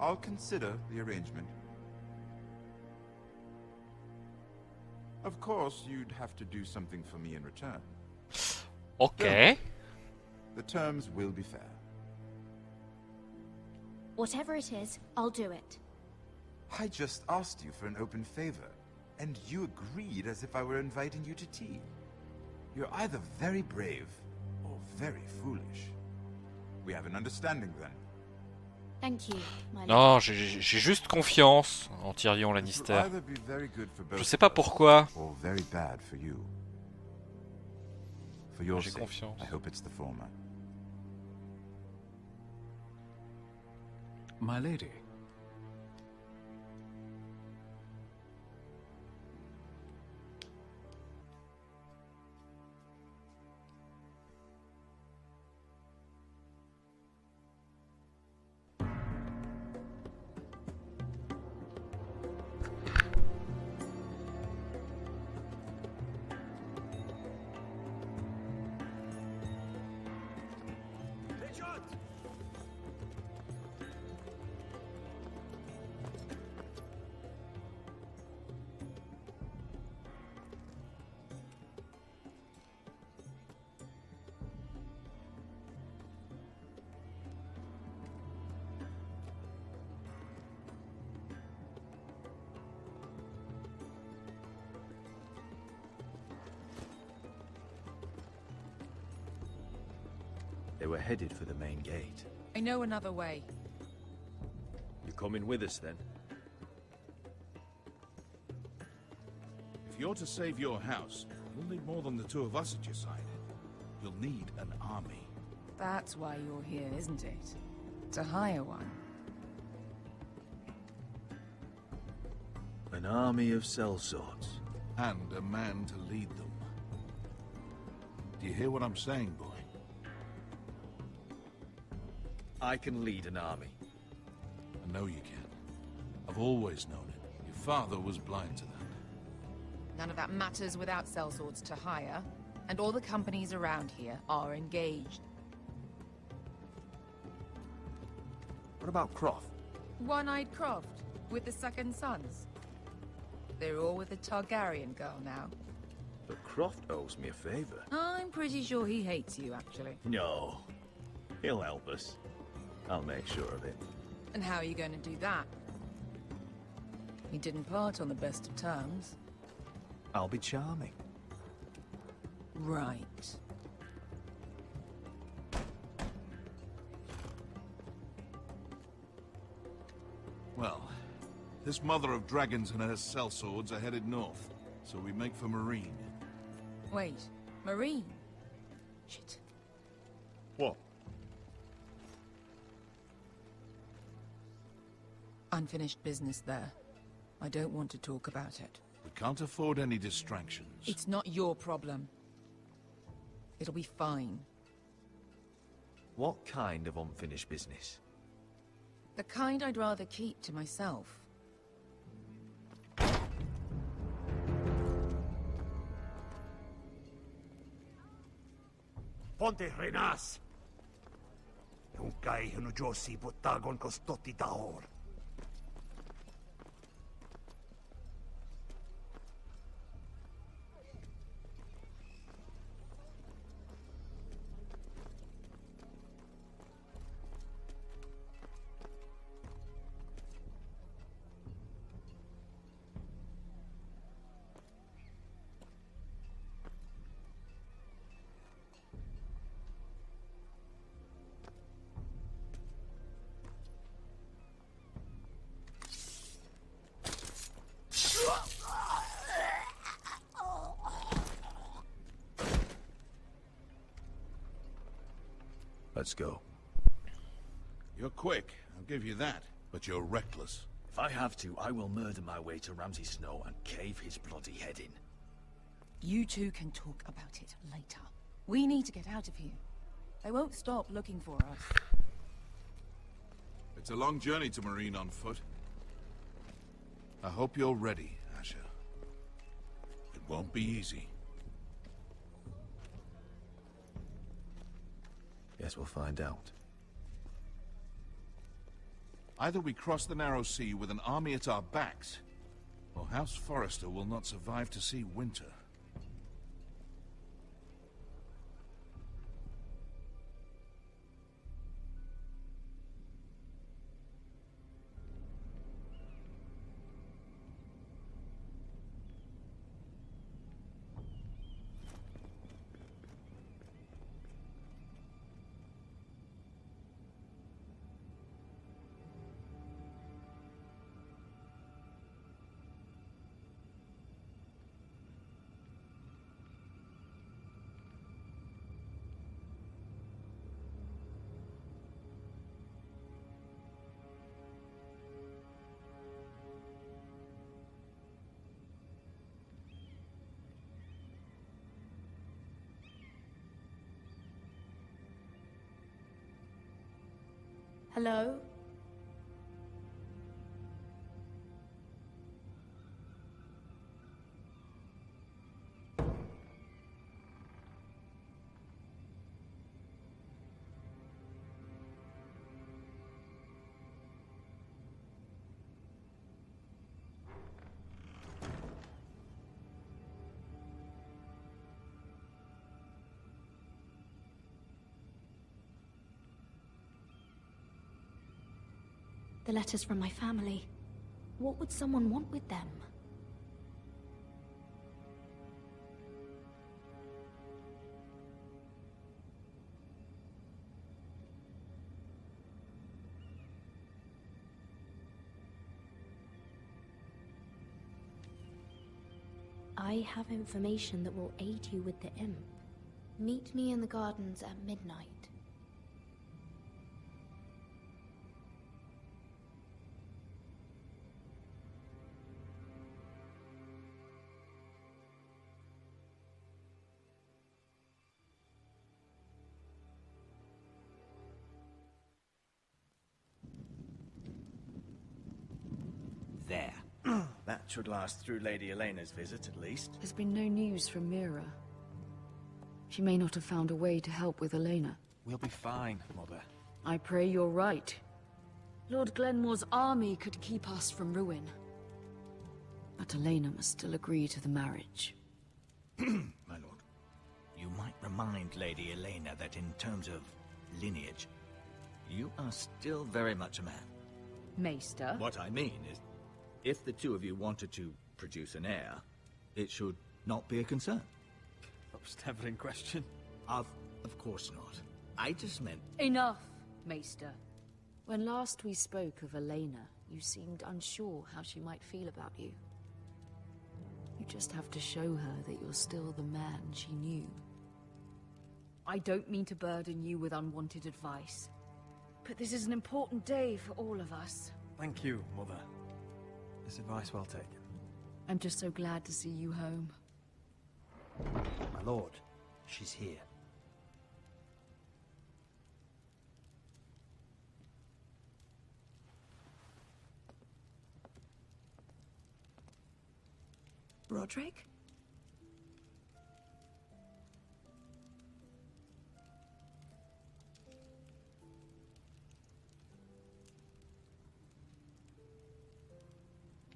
I'll consider the arrangement. Of course, you'd have to do something for me in return. Okay. The terms will be fair. Whatever it is, I'll do it. I just asked you for an open favor, and you agreed as if I were inviting you to tea. You're either very brave or very foolish. We have an understanding then. Thank you, my lord. Non, j'ai juste confiance en Tyrion Lannister. Je sais pas pourquoi. J'ai confiance. I hope it's the former. My lady. They were headed for the main gate. I know another way. You coming with us then? If you're to save your house, you'll need more than the two of us at your side. You'll need an army. That's why you're here, isn't it? To hire one. An army of sellswords. And a man to lead them. Do you hear what I'm saying, boy? I can lead an army. I know you can. I've always known it. Your father was blind to that. None of that matters without sellswords to hire, and all the companies around here are engaged. What about Croft? One-eyed Croft, with the second sons. They're all with the Targaryen girl now. But Croft owes me a favor. I'm pretty sure he hates you, actually. No. He'll help us. I'll make sure of it. And how are you going to do that? You didn't part on the best of terms. I'll be charming. Right. Well, this mother of dragons and her sellswords are headed north, so we make for Marine. Wait, Marine? Shit. What? Unfinished business there. I don't want to talk about it. We can't afford any distractions. It's not your problem. It'll be fine. What kind of unfinished business? The kind I'd rather keep to myself. Ponte renas! Yung kay hino Josi butagon ko stoti daor. Let's go. You're quick, I'll give you that. But you're reckless. If I have to, I will murder my way to Ramsay Snow and cave his bloody head in. You two can talk about it later. We need to get out of here. They won't stop looking for us. It's a long journey to Marine on foot. I hope you're ready, Asher. It won't be easy. Guess we'll find out. Either we cross the narrow sea with an army at our backs, or House Forrester will not survive to see winter. Hello? The letters from my family. What would someone want with them? I have information that will aid you with the imp. Meet me in the gardens at midnight. There. That should last through Lady Elena's visit, at least. There's been no news from Mira. She may not have found a way to help with Elena. We'll be fine, Mother. I pray you're right. Lord Glenmore's army could keep us from ruin. But Elena must still agree to the marriage. My lord. You might remind Lady Elena that in terms of lineage, you are still very much a man. Maester? What I mean is, if the two of you wanted to produce an heir, it should not be a concern. Most never in question. Of course not. I just meant... Enough, Maester. When last we spoke of Elena, you seemed unsure how she might feel about you. You just have to show her that you're still the man she knew. I don't mean to burden you with unwanted advice, but this is an important day for all of us. Thank you, Mother. This advice well taken. I'm just so glad to see you home. My lord, she's here. Roderick?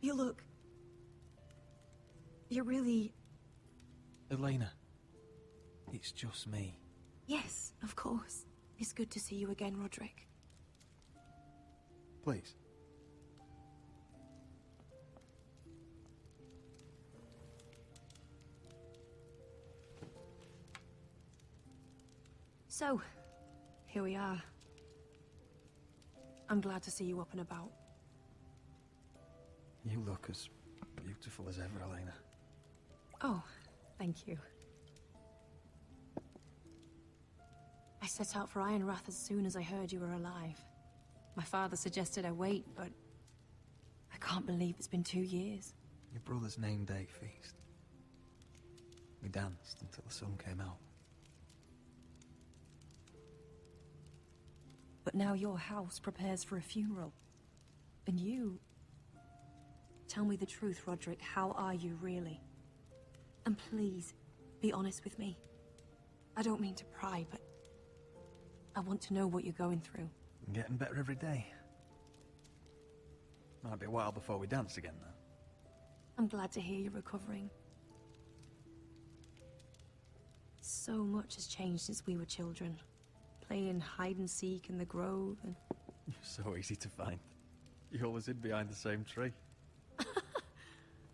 You look... You're really... Elena, it's just me. Yes, of course. It's good to see you again, Roderick. Please. So, here we are. I'm glad to see you up and about. You look as beautiful as ever, Elena. Oh, thank you. I set out for Ironrath as soon as I heard you were alive. My father suggested I wait, but I can't believe it's been 2 years. Your brother's name day feast. We danced until the sun came out. But now your house prepares for a funeral. And you... Tell me the truth, Roderick. How are you, really? And please, be honest with me. I don't mean to pry, but... I want to know what you're going through. I'm getting better every day. Might be a while before we dance again, though. I'm glad to hear you're recovering. So much has changed since we were children. Playing hide-and-seek in the grove and... You're so easy to find. You always hid behind the same tree.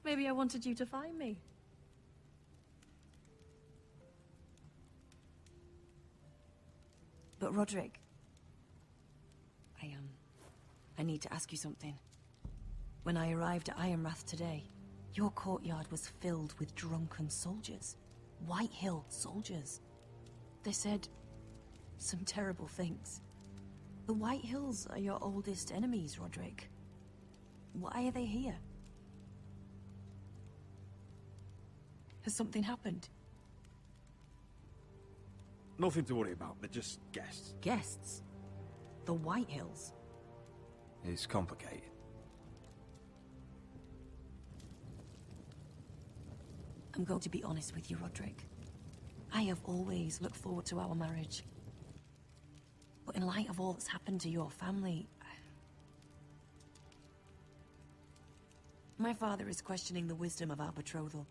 Maybe I wanted you to find me. But Roderick... I need to ask you something. When I arrived at Ironrath today, your courtyard was filled with drunken soldiers. White Hill soldiers. They said some terrible things. The White Hills are your oldest enemies, Roderick. Why are they here? Has something happened? Nothing to worry about, they're just guests. Guests? The White Hills? It's complicated. I'm going to be honest with you, Roderick. I have always looked forward to our marriage. But in light of all that's happened to your family... My father is questioning the wisdom of our betrothal.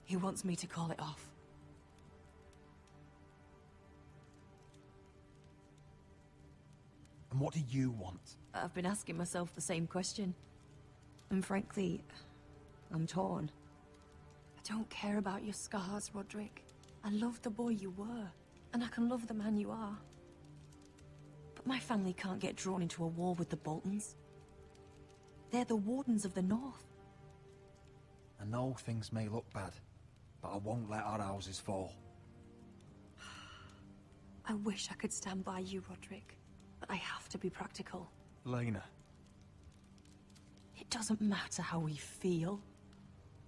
He wants me to call it off. And what do you want? I've been asking myself the same question. And frankly, I'm torn. I don't care about your scars, Roderick. I love the boy you were, and I can love the man you are. But my family can't get drawn into a war with the Boltons. They're the Wardens of the North. I know things may look bad, but I won't let our houses fall. I wish I could stand by you, Roderick, but I have to be practical. Lena. It doesn't matter how we feel.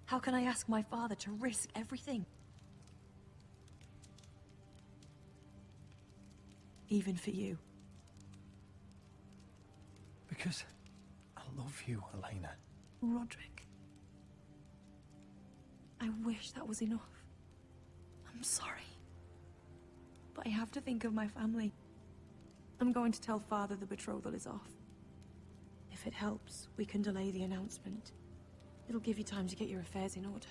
How can I ask my father to risk everything? Even for you. Because I love you, Elena. Roderick. I wish that was enough. I'm sorry. But I have to think of my family. I'm going to tell Father the betrothal is off. If it helps, we can delay the announcement. It'll give you time to get your affairs in order.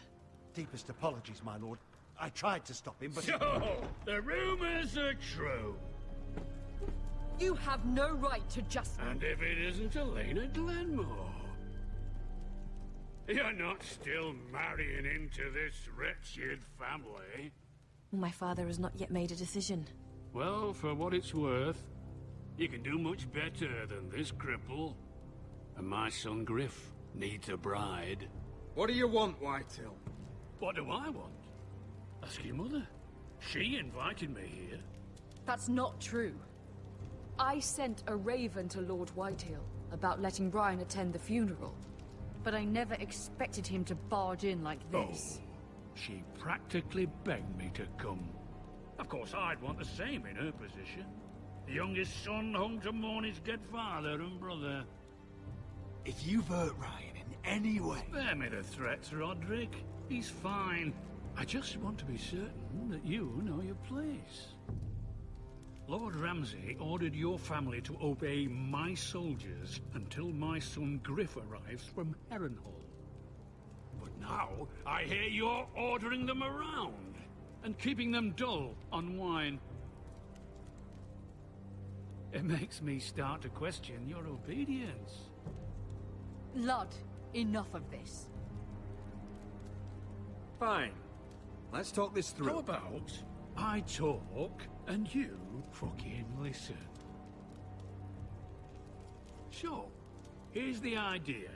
Deepest apologies, my lord. I tried to stop him, but... So, the rumors are true. You have no right to just... And if it isn't Elena Glenmore? You're not still marrying into this wretched family? My father has not yet made a decision. Well, for what it's worth, you can do much better than this cripple. And my son Griff needs a bride. What do you want, Whitehill? What do I want? Ask your mother. She invited me here. That's not true. I sent a raven to Lord Whitehill about letting Brian attend the funeral. But I never expected him to barge in like this. Oh, she practically begged me to come. Of course, I'd want the same in her position. The youngest son home to mourn his dead father and brother. If you've hurt Ryan in anyway. Spare me the threats, Roderick. He's fine. I just want to be certain that you know your place. Lord Ramsay ordered your family to obey my soldiers until my son Griff arrives from Harrenhal. But now, I hear you're ordering them around and keeping them dull on wine. It makes me start to question your obedience. Lud, enough of this. Fine. Let's talk this through. How about I talk and you fucking listen? So, here's the idea.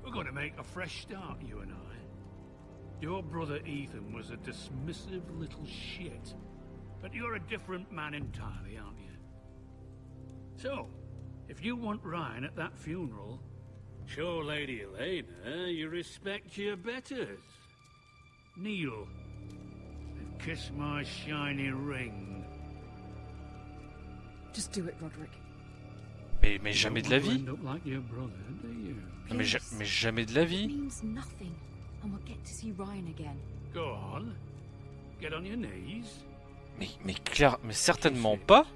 We're going to make a fresh start, you and I. Your brother Ethan was a dismissive little shit. But you're a different man entirely, aren't you? So, if you want Ryan at that funeral, show Lady Elena you respect your betters. Kneel and kiss my shiny ring. Just do it, Roderick. Mais jamais de la vie. Mais jamais de la vie. It means nothing, and we'll get to see Ryan again. Go on. Get on your knees. Mais certainement pas.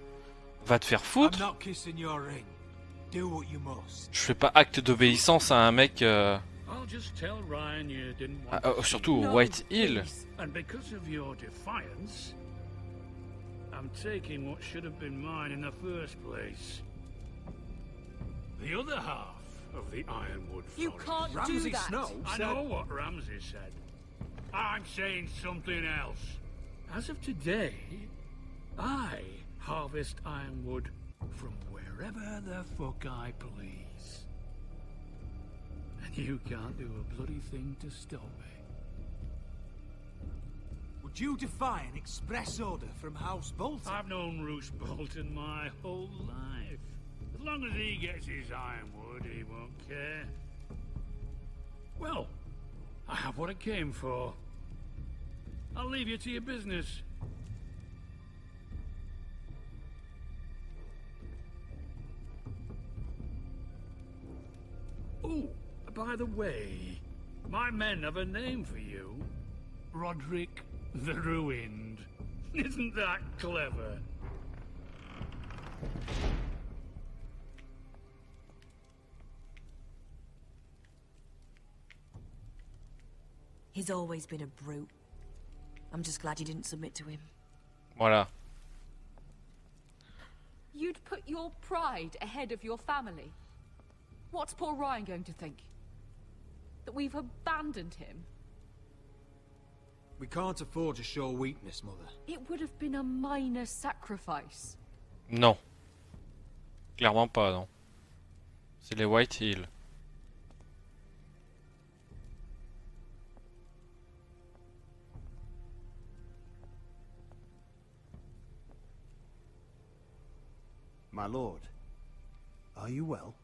Va te faire foutre. I'm not kissing your ring. Do what you must. Je fais pas acte d'obéissance à un mec. I'll just tell Ryan you didn't want surtout au White Hill. And because of your defiance, I'm taking what should have been mine in the first place. The other half of the Ironwood Forest. You can't Ramsay do that. Snow I said... know what Ramsay said. I'm saying something else. As of today, I harvest ironwood from wherever the fuck I please. And you can't do a bloody thing to stop me. Would you defy an express order from House Bolton? I've known Roose Bolton my whole life. As long as he gets his ironwood, he won't care. Well, I have what I came for. I'll leave you to your business. Oh, by the way, my men have a name for you. Roderick the Ruined. Isn't that clever? He's always been a brute. I'm just glad you didn't submit to him. Voilà. You'd put your pride ahead of your family. What's poor Ryan going to think? That we've abandoned him? We can't afford to show weakness, Mother. It would have been a minor sacrifice. Non. Clairement pas, non. C'est les White Hill. My lord, are you well?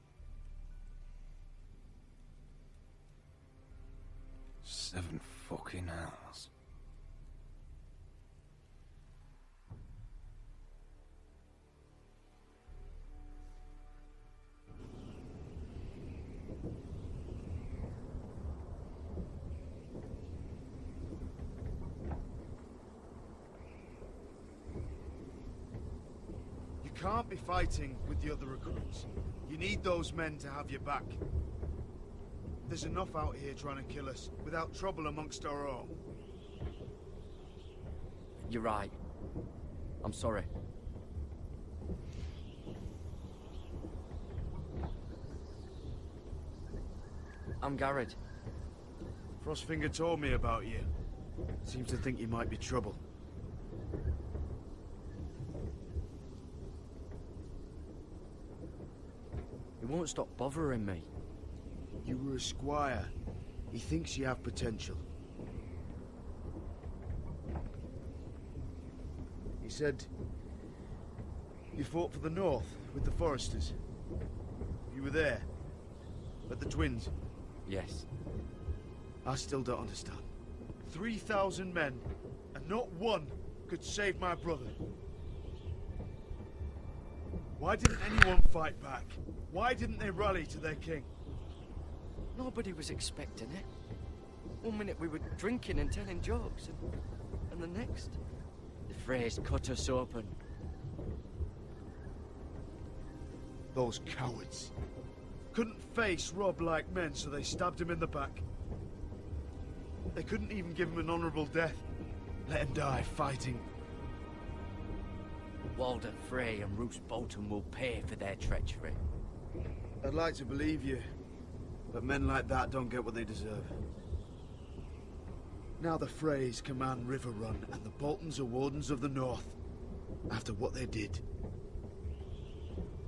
7 fucking hours. You can't be fighting with the other recruits. You need those men to have your back. There's enough out here trying to kill us, without trouble amongst our own. You're right. I'm sorry. I'm Garrett. Frostfinger told me about you. Seems to think you might be trouble. He won't stop bothering me. You were a squire. He thinks you have potential. He said you fought for the North with the Foresters. You were there, at the Twins. Yes. I still don't understand. 3,000 men, and not one could save my brother. Why didn't anyone fight back? Why didn't they rally to their king? Not Nobody was expecting it. One minute we were drinking and telling jokes, and the next, the Freys cut us open. Those cowards. Couldn't face Rob like men, so they stabbed him in the back. They couldn't even give him an honorable death. Let him die fighting. Walder Frey and Roose Bolton will pay for their treachery. I'd like to believe you, but men like that don't get what they deserve. Now the Freys command River Run, and the Boltons are Wardens of the North. After what they did.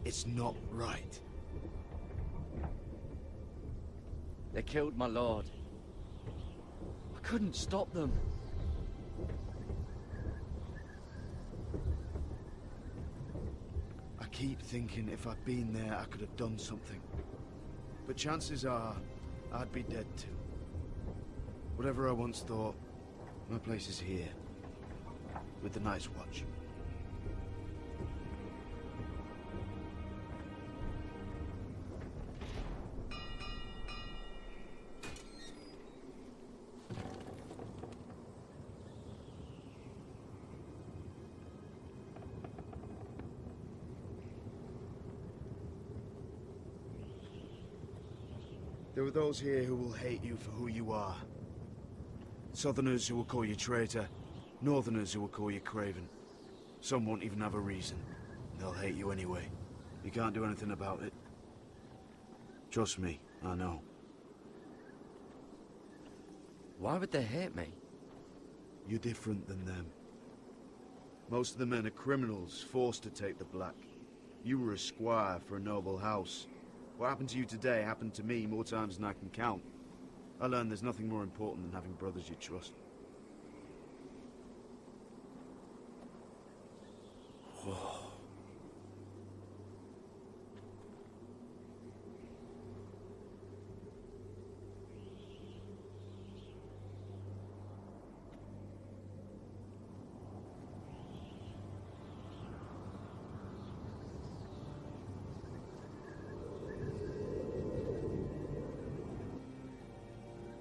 It's not right. They killed my lord. I couldn't stop them. I keep thinking if I'd been there, I could have done something. But chances are, I'd be dead too. Whatever I once thought, my place is here. With the Night's Watch. There are those here who will hate you for who you are. Southerners who will call you traitor, Northerners who will call you craven. Some won't even have a reason. They'll hate you anyway. You can't do anything about it. Trust me, I know. Why would they hate me? You're different than them. Most of the men are criminals, forced to take the black. You were a squire for a noble house. What happened to you today happened to me more times than I can count. I learned there's nothing more important than having brothers you trust.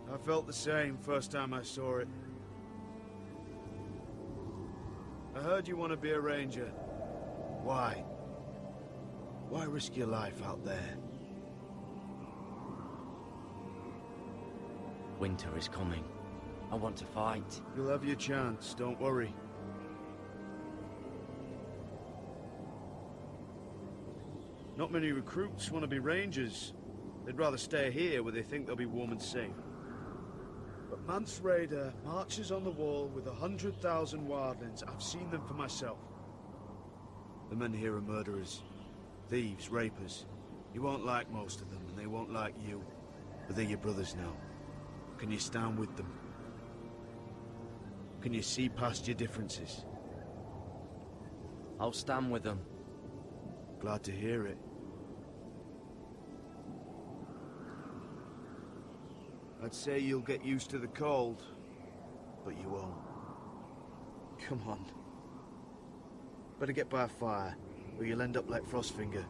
I felt the same first time I saw it. I heard you want to be a ranger. Why? Why risk your life out there? Winter is coming. I want to fight. You'll have your chance, don't worry. Not many recruits want to be rangers. They'd rather stay here where they think they'll be warm and safe. But Mance Raider marches on the wall with 100,000 wildlings. I've seen them for myself. The men here are murderers. Thieves, rapers. You won't like most of them, and they won't like you. But they're your brothers now. Can you stand with them? Can you see past your differences? I'll stand with them. Glad to hear it. I'd say you'll get used to the cold, but you won't. Come on. Better get by a fire, or you'll end up like Frostfinger.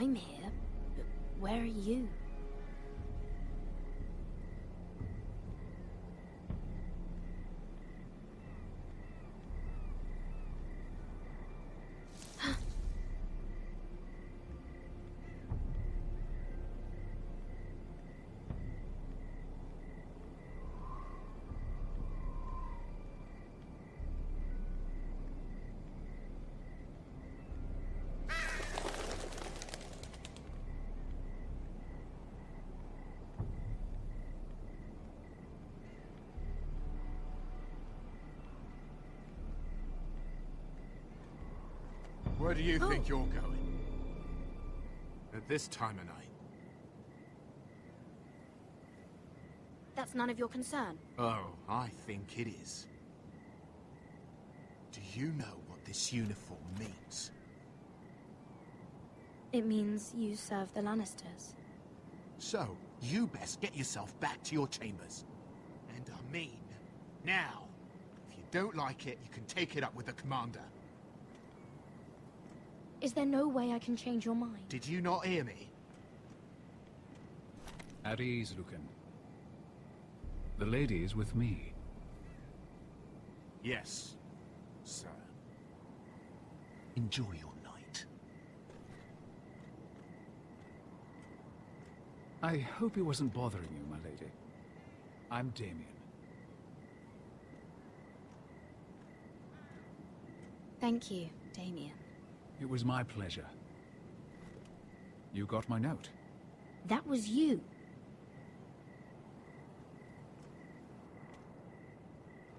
I'm here, but where are you? Where do you think you're going? At this time of night? That's none of your concern. Oh, I think it is. Do you know what this uniform means? It means you serve the Lannisters. So, you best get yourself back to your chambers. And I mean, now. If you don't like it, you can take it up with the commander. Is there no way I can change your mind? Did you not hear me? At ease, Lucan. The lady is with me. Yes, sir. Enjoy your night. I hope he wasn't bothering you, my lady. I'm Damien. Thank you, Damien. It was my pleasure. You got my note. That was you.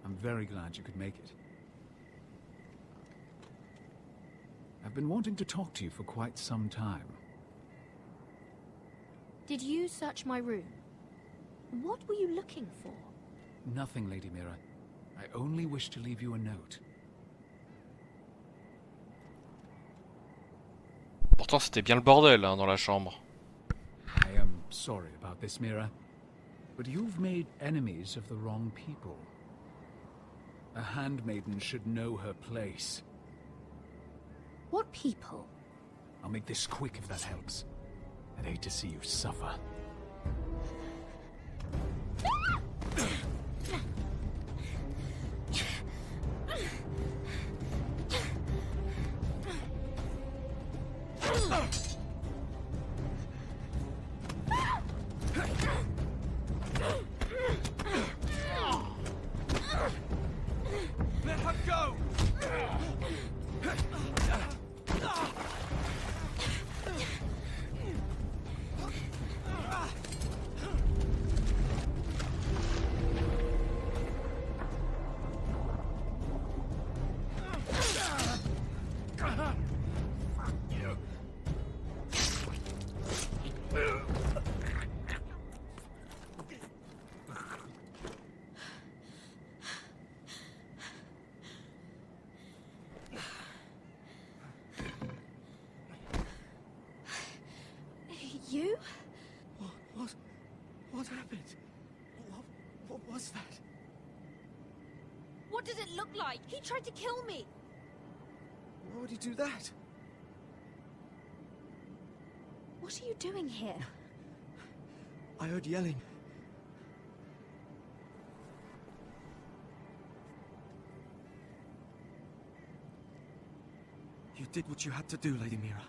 I'm very glad you could make it. I've been wanting to talk to you for quite some time. Did you search my room? What were you looking for? Nothing, Lady Mira. I only wish to leave you a note. Pourtant, c'était bien le bordel hein, dans la chambre. I am sorry about this, Mira, but you've made enemies of the wrong people. A handmaiden should know her place. What people? I'll make this quick if that helps. I'd hate to see you suffer. Let her go! You? What happened? What was that? What does it look like? He tried to kill me. Why would he do that? What are you doing here? I heard yelling. You did what you had to do, Lady Mira.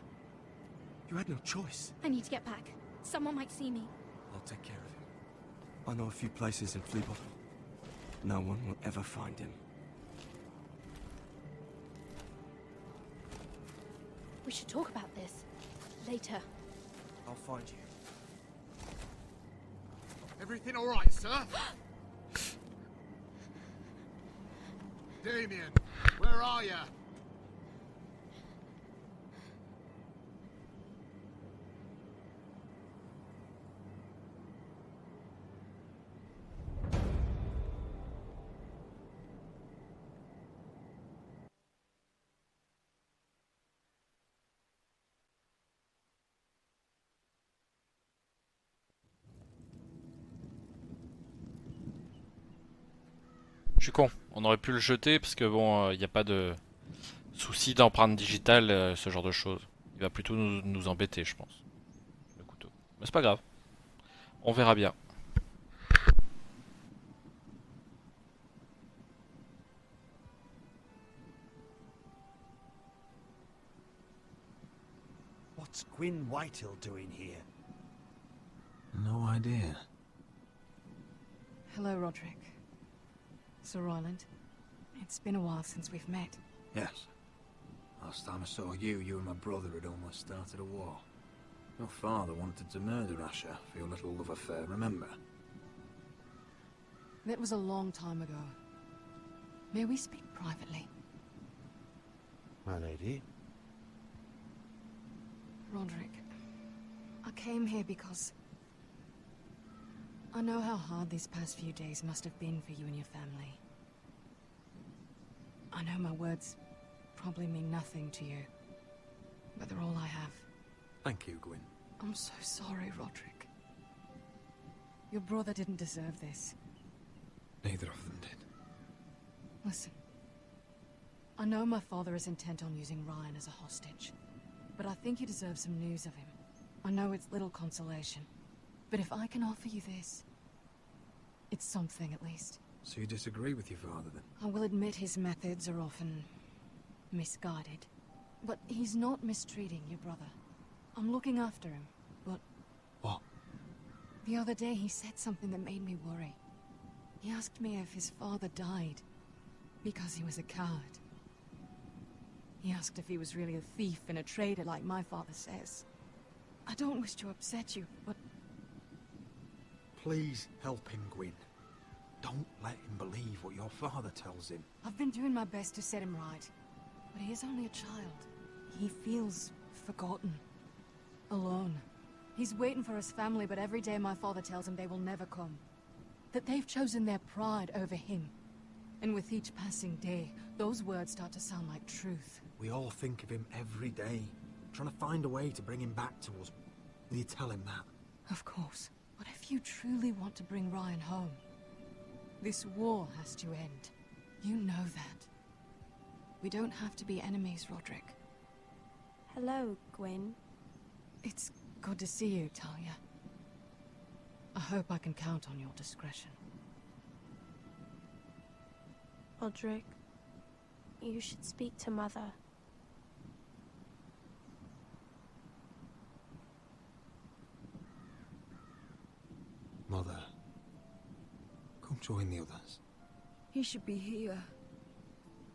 You had no choice. I need to get back. Someone might see me. I'll take care of him. I know a few places in Fleabottom. No one will ever find him. We should talk about this. Later. I'll find you. Everything all right, sir? Damien, where are you? Je suis con, on aurait pu le jeter parce que bon, il n'y a pas de souci d'empreinte digitale, ce genre de choses. Il va plutôt nous embêter, je pense. Le couteau. Mais c'est pas grave. On verra bien. What's Gwyn Whitehill doing here? No idea. Hello, Roderick. Sir Roland. It's been a while since we've met. Yes. Last time I saw you, you and my brother had almost started a war. Your father wanted to murder Asher for your little love affair, remember? That was a long time ago. May we speak privately? My lady, Roderick. I came here because... I know how hard these past few days must have been for you and your family. I know my words probably mean nothing to you, but they're all I have. Thank you, Gwyn. I'm so sorry, Roderick. Your brother didn't deserve this. Neither of them did. Listen. I know my father is intent on using Ryan as a hostage, but I think you deserve some news of him. I know it's little consolation, but if I can offer you this, it's something at least. So you disagree with your father, then? I will admit his methods are often misguided, but he's not mistreating your brother. I'm looking after him, but... What? The other day he said something that made me worry. He asked me if his father died because he was a coward. He asked if he was really a thief and a traitor like my father says. I don't wish to upset you, but... Please help him, Gwyn. Don't let him believe what your father tells him. I've been doing my best to set him right, but he is only a child. He feels forgotten, alone. He's waiting for his family, but every day my father tells him they will never come. That they've chosen their pride over him. And with each passing day, those words start to sound like truth. We all think of him every day, trying to find a way to bring him back to us. Will you tell him that? Of course. But if you truly want to bring Ryan home, this war has to end. You know that. We don't have to be enemies, Roderick. Hello, Gwyn. It's good to see you, Talia. I hope I can count on your discretion. Roderick, you should speak to Mother. Mother, come join the others. He should be here.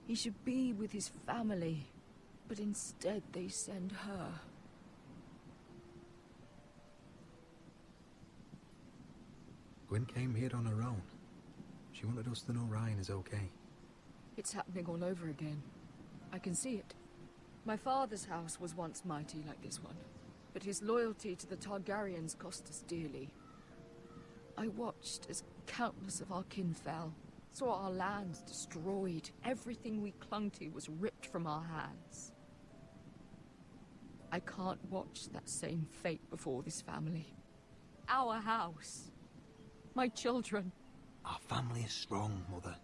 He should be with his family. But instead they send her. Gwyn came here on her own. She wanted us to know Ryan is okay. It's happening all over again. I can see it. My father's house was once mighty like this one, but his loyalty to the Targaryens cost us dearly. I watched as countless of our kin fell, saw our lands destroyed, everything we clung to was ripped from our hands. I can't watch that same fate before this family. Our house. My children. Our family is strong, Mother.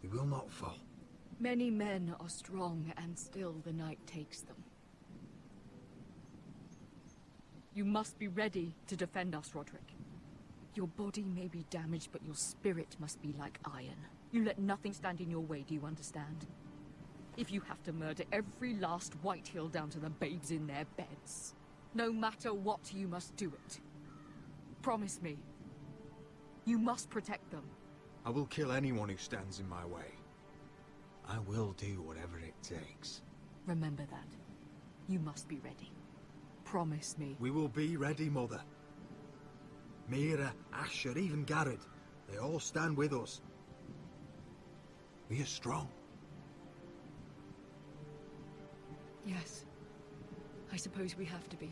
We will not fall. Many men are strong, and still the night takes them. You must be ready to defend us, Roderick. Your body may be damaged, but your spirit must be like iron. You let nothing stand in your way, do you understand? If you have to murder every last Whitehill down to the babes in their beds, no matter what, you must do it. Promise me. You must protect them. I will kill anyone who stands in my way. I will do whatever it takes. Remember that. You must be ready. Promise me. We will be ready, Mother. Mira, Asher, even Garrett. They all stand with us. We are strong. Yes. I suppose we have to be.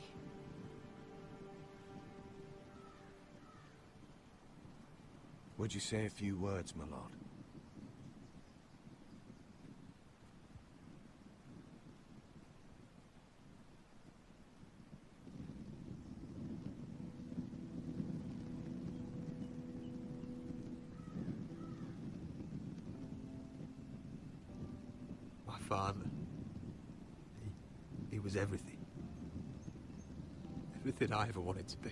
Would you say a few words, my lord? My father. He was everything. Everything I ever wanted to be.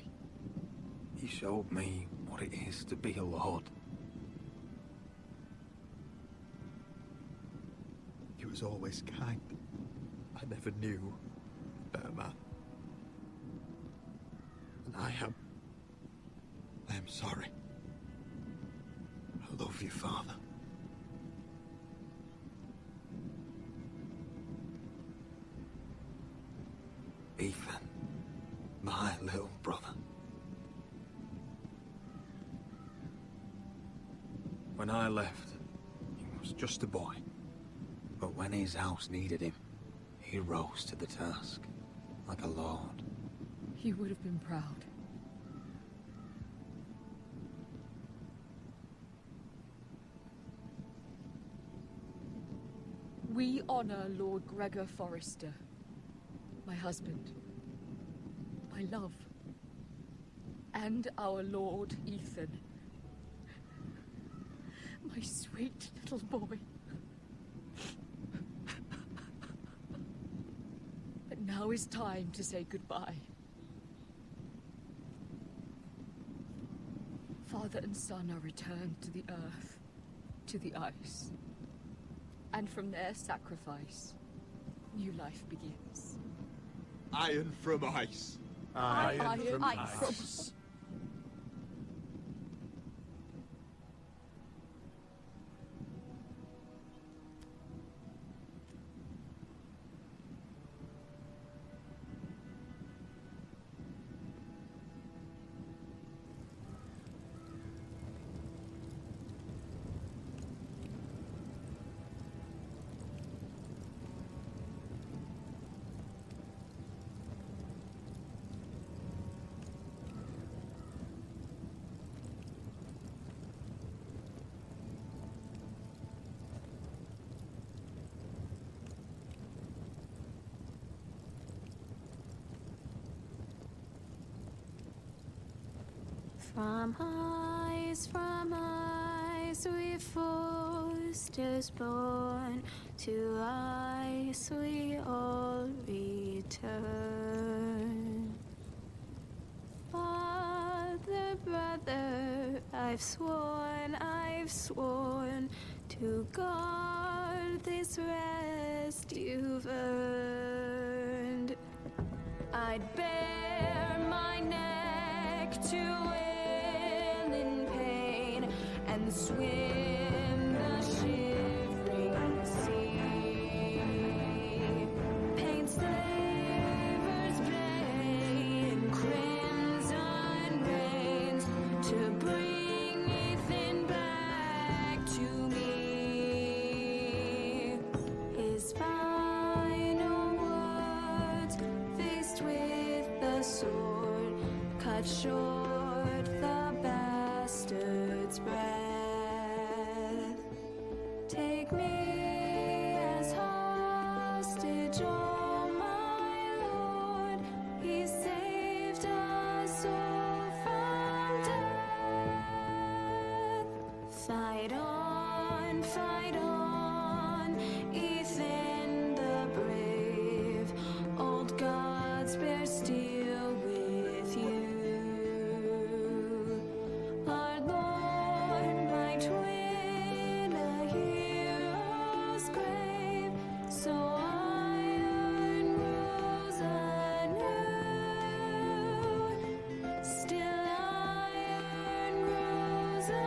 He showed me what it is to be a lord. He was always kind. I never knew a better man. And I am sorry. I love you, Father. Ethan, my little brother. When I left, he was just a boy. But when his house needed him, he rose to the task. like a lord. He would have been proud. We honor Lord Gregor Forrester, my husband, my love, and our Lord Ethan, my sweet little boy. But now is time to say goodbye. Father and son are returned to the earth, to the ice. And from their sacrifice, new life begins. Iron from ice. Iron from ice. From ice, we foresters born, to ice we all return. Father, brother, I've sworn to guard this rest you've earned. I'd bare my neck to and swim the shivering sea. Paint slavers' bay in crimson rains to bring Ethan back to me. His final words, faced with the sword, cut short the bastard's breath. Take me as hostage, oh my lord. He saved us all from death. Fight on, Ethan the brave. Old gods bear steel with you. Our Lord, my twin, a hero's grave, so iron rules anew. Still iron rules anew.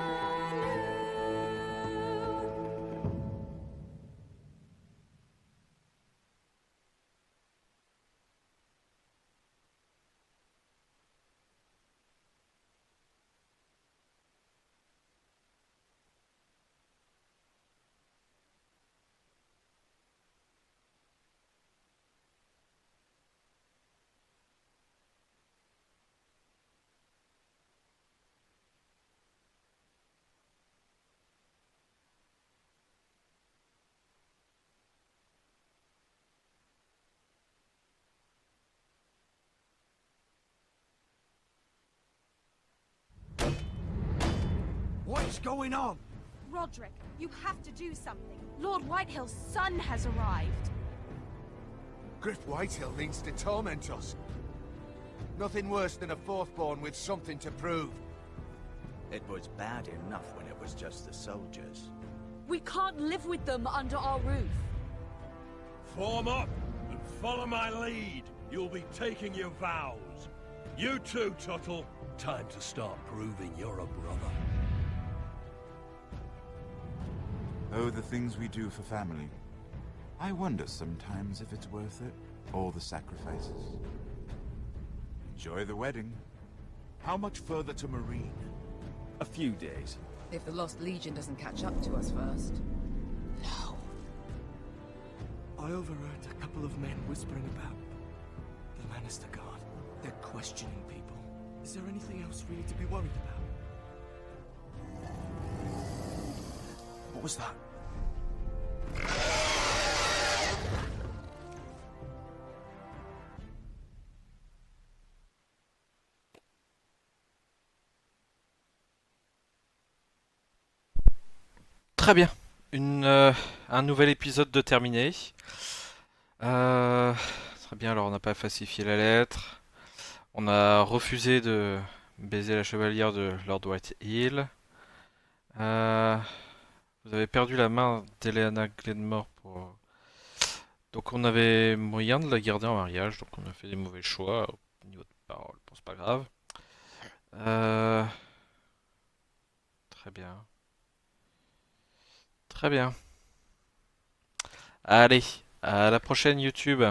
What is going on? Roderick, you have to do something. Lord Whitehill's son has arrived. Griff Whitehill means to torment us. Nothing worse than a fourthborn with something to prove. It was bad enough when it was just the soldiers. We can't live with them under our roof. Form up and follow my lead. You'll be taking your vows. You too, Tuttle. Time to start proving you're a brother. Oh, the things we do for family. I wonder sometimes if it's worth it, all the sacrifices. Enjoy the wedding. How much further to Marine? A few days. If the Lost Legion doesn't catch up to us first. I overheard a couple of men whispering about the honest to God. They're questioning people. Is there anything else really to be worried about? What was that? Très bien. Un nouvel épisode de terminé. Très bien, alors on n'a pas falsifié la lettre. On a refusé de baiser la chevalière de Lord Whitehill. Vous avez perdu la main d'Eleana Glenmore pour... Donc on avait moyen de la garder en mariage, donc on a fait des mauvais choix au niveau de parole. Bon, c'est pas grave. Très bien. Très bien. Allez, à la prochaine YouTube.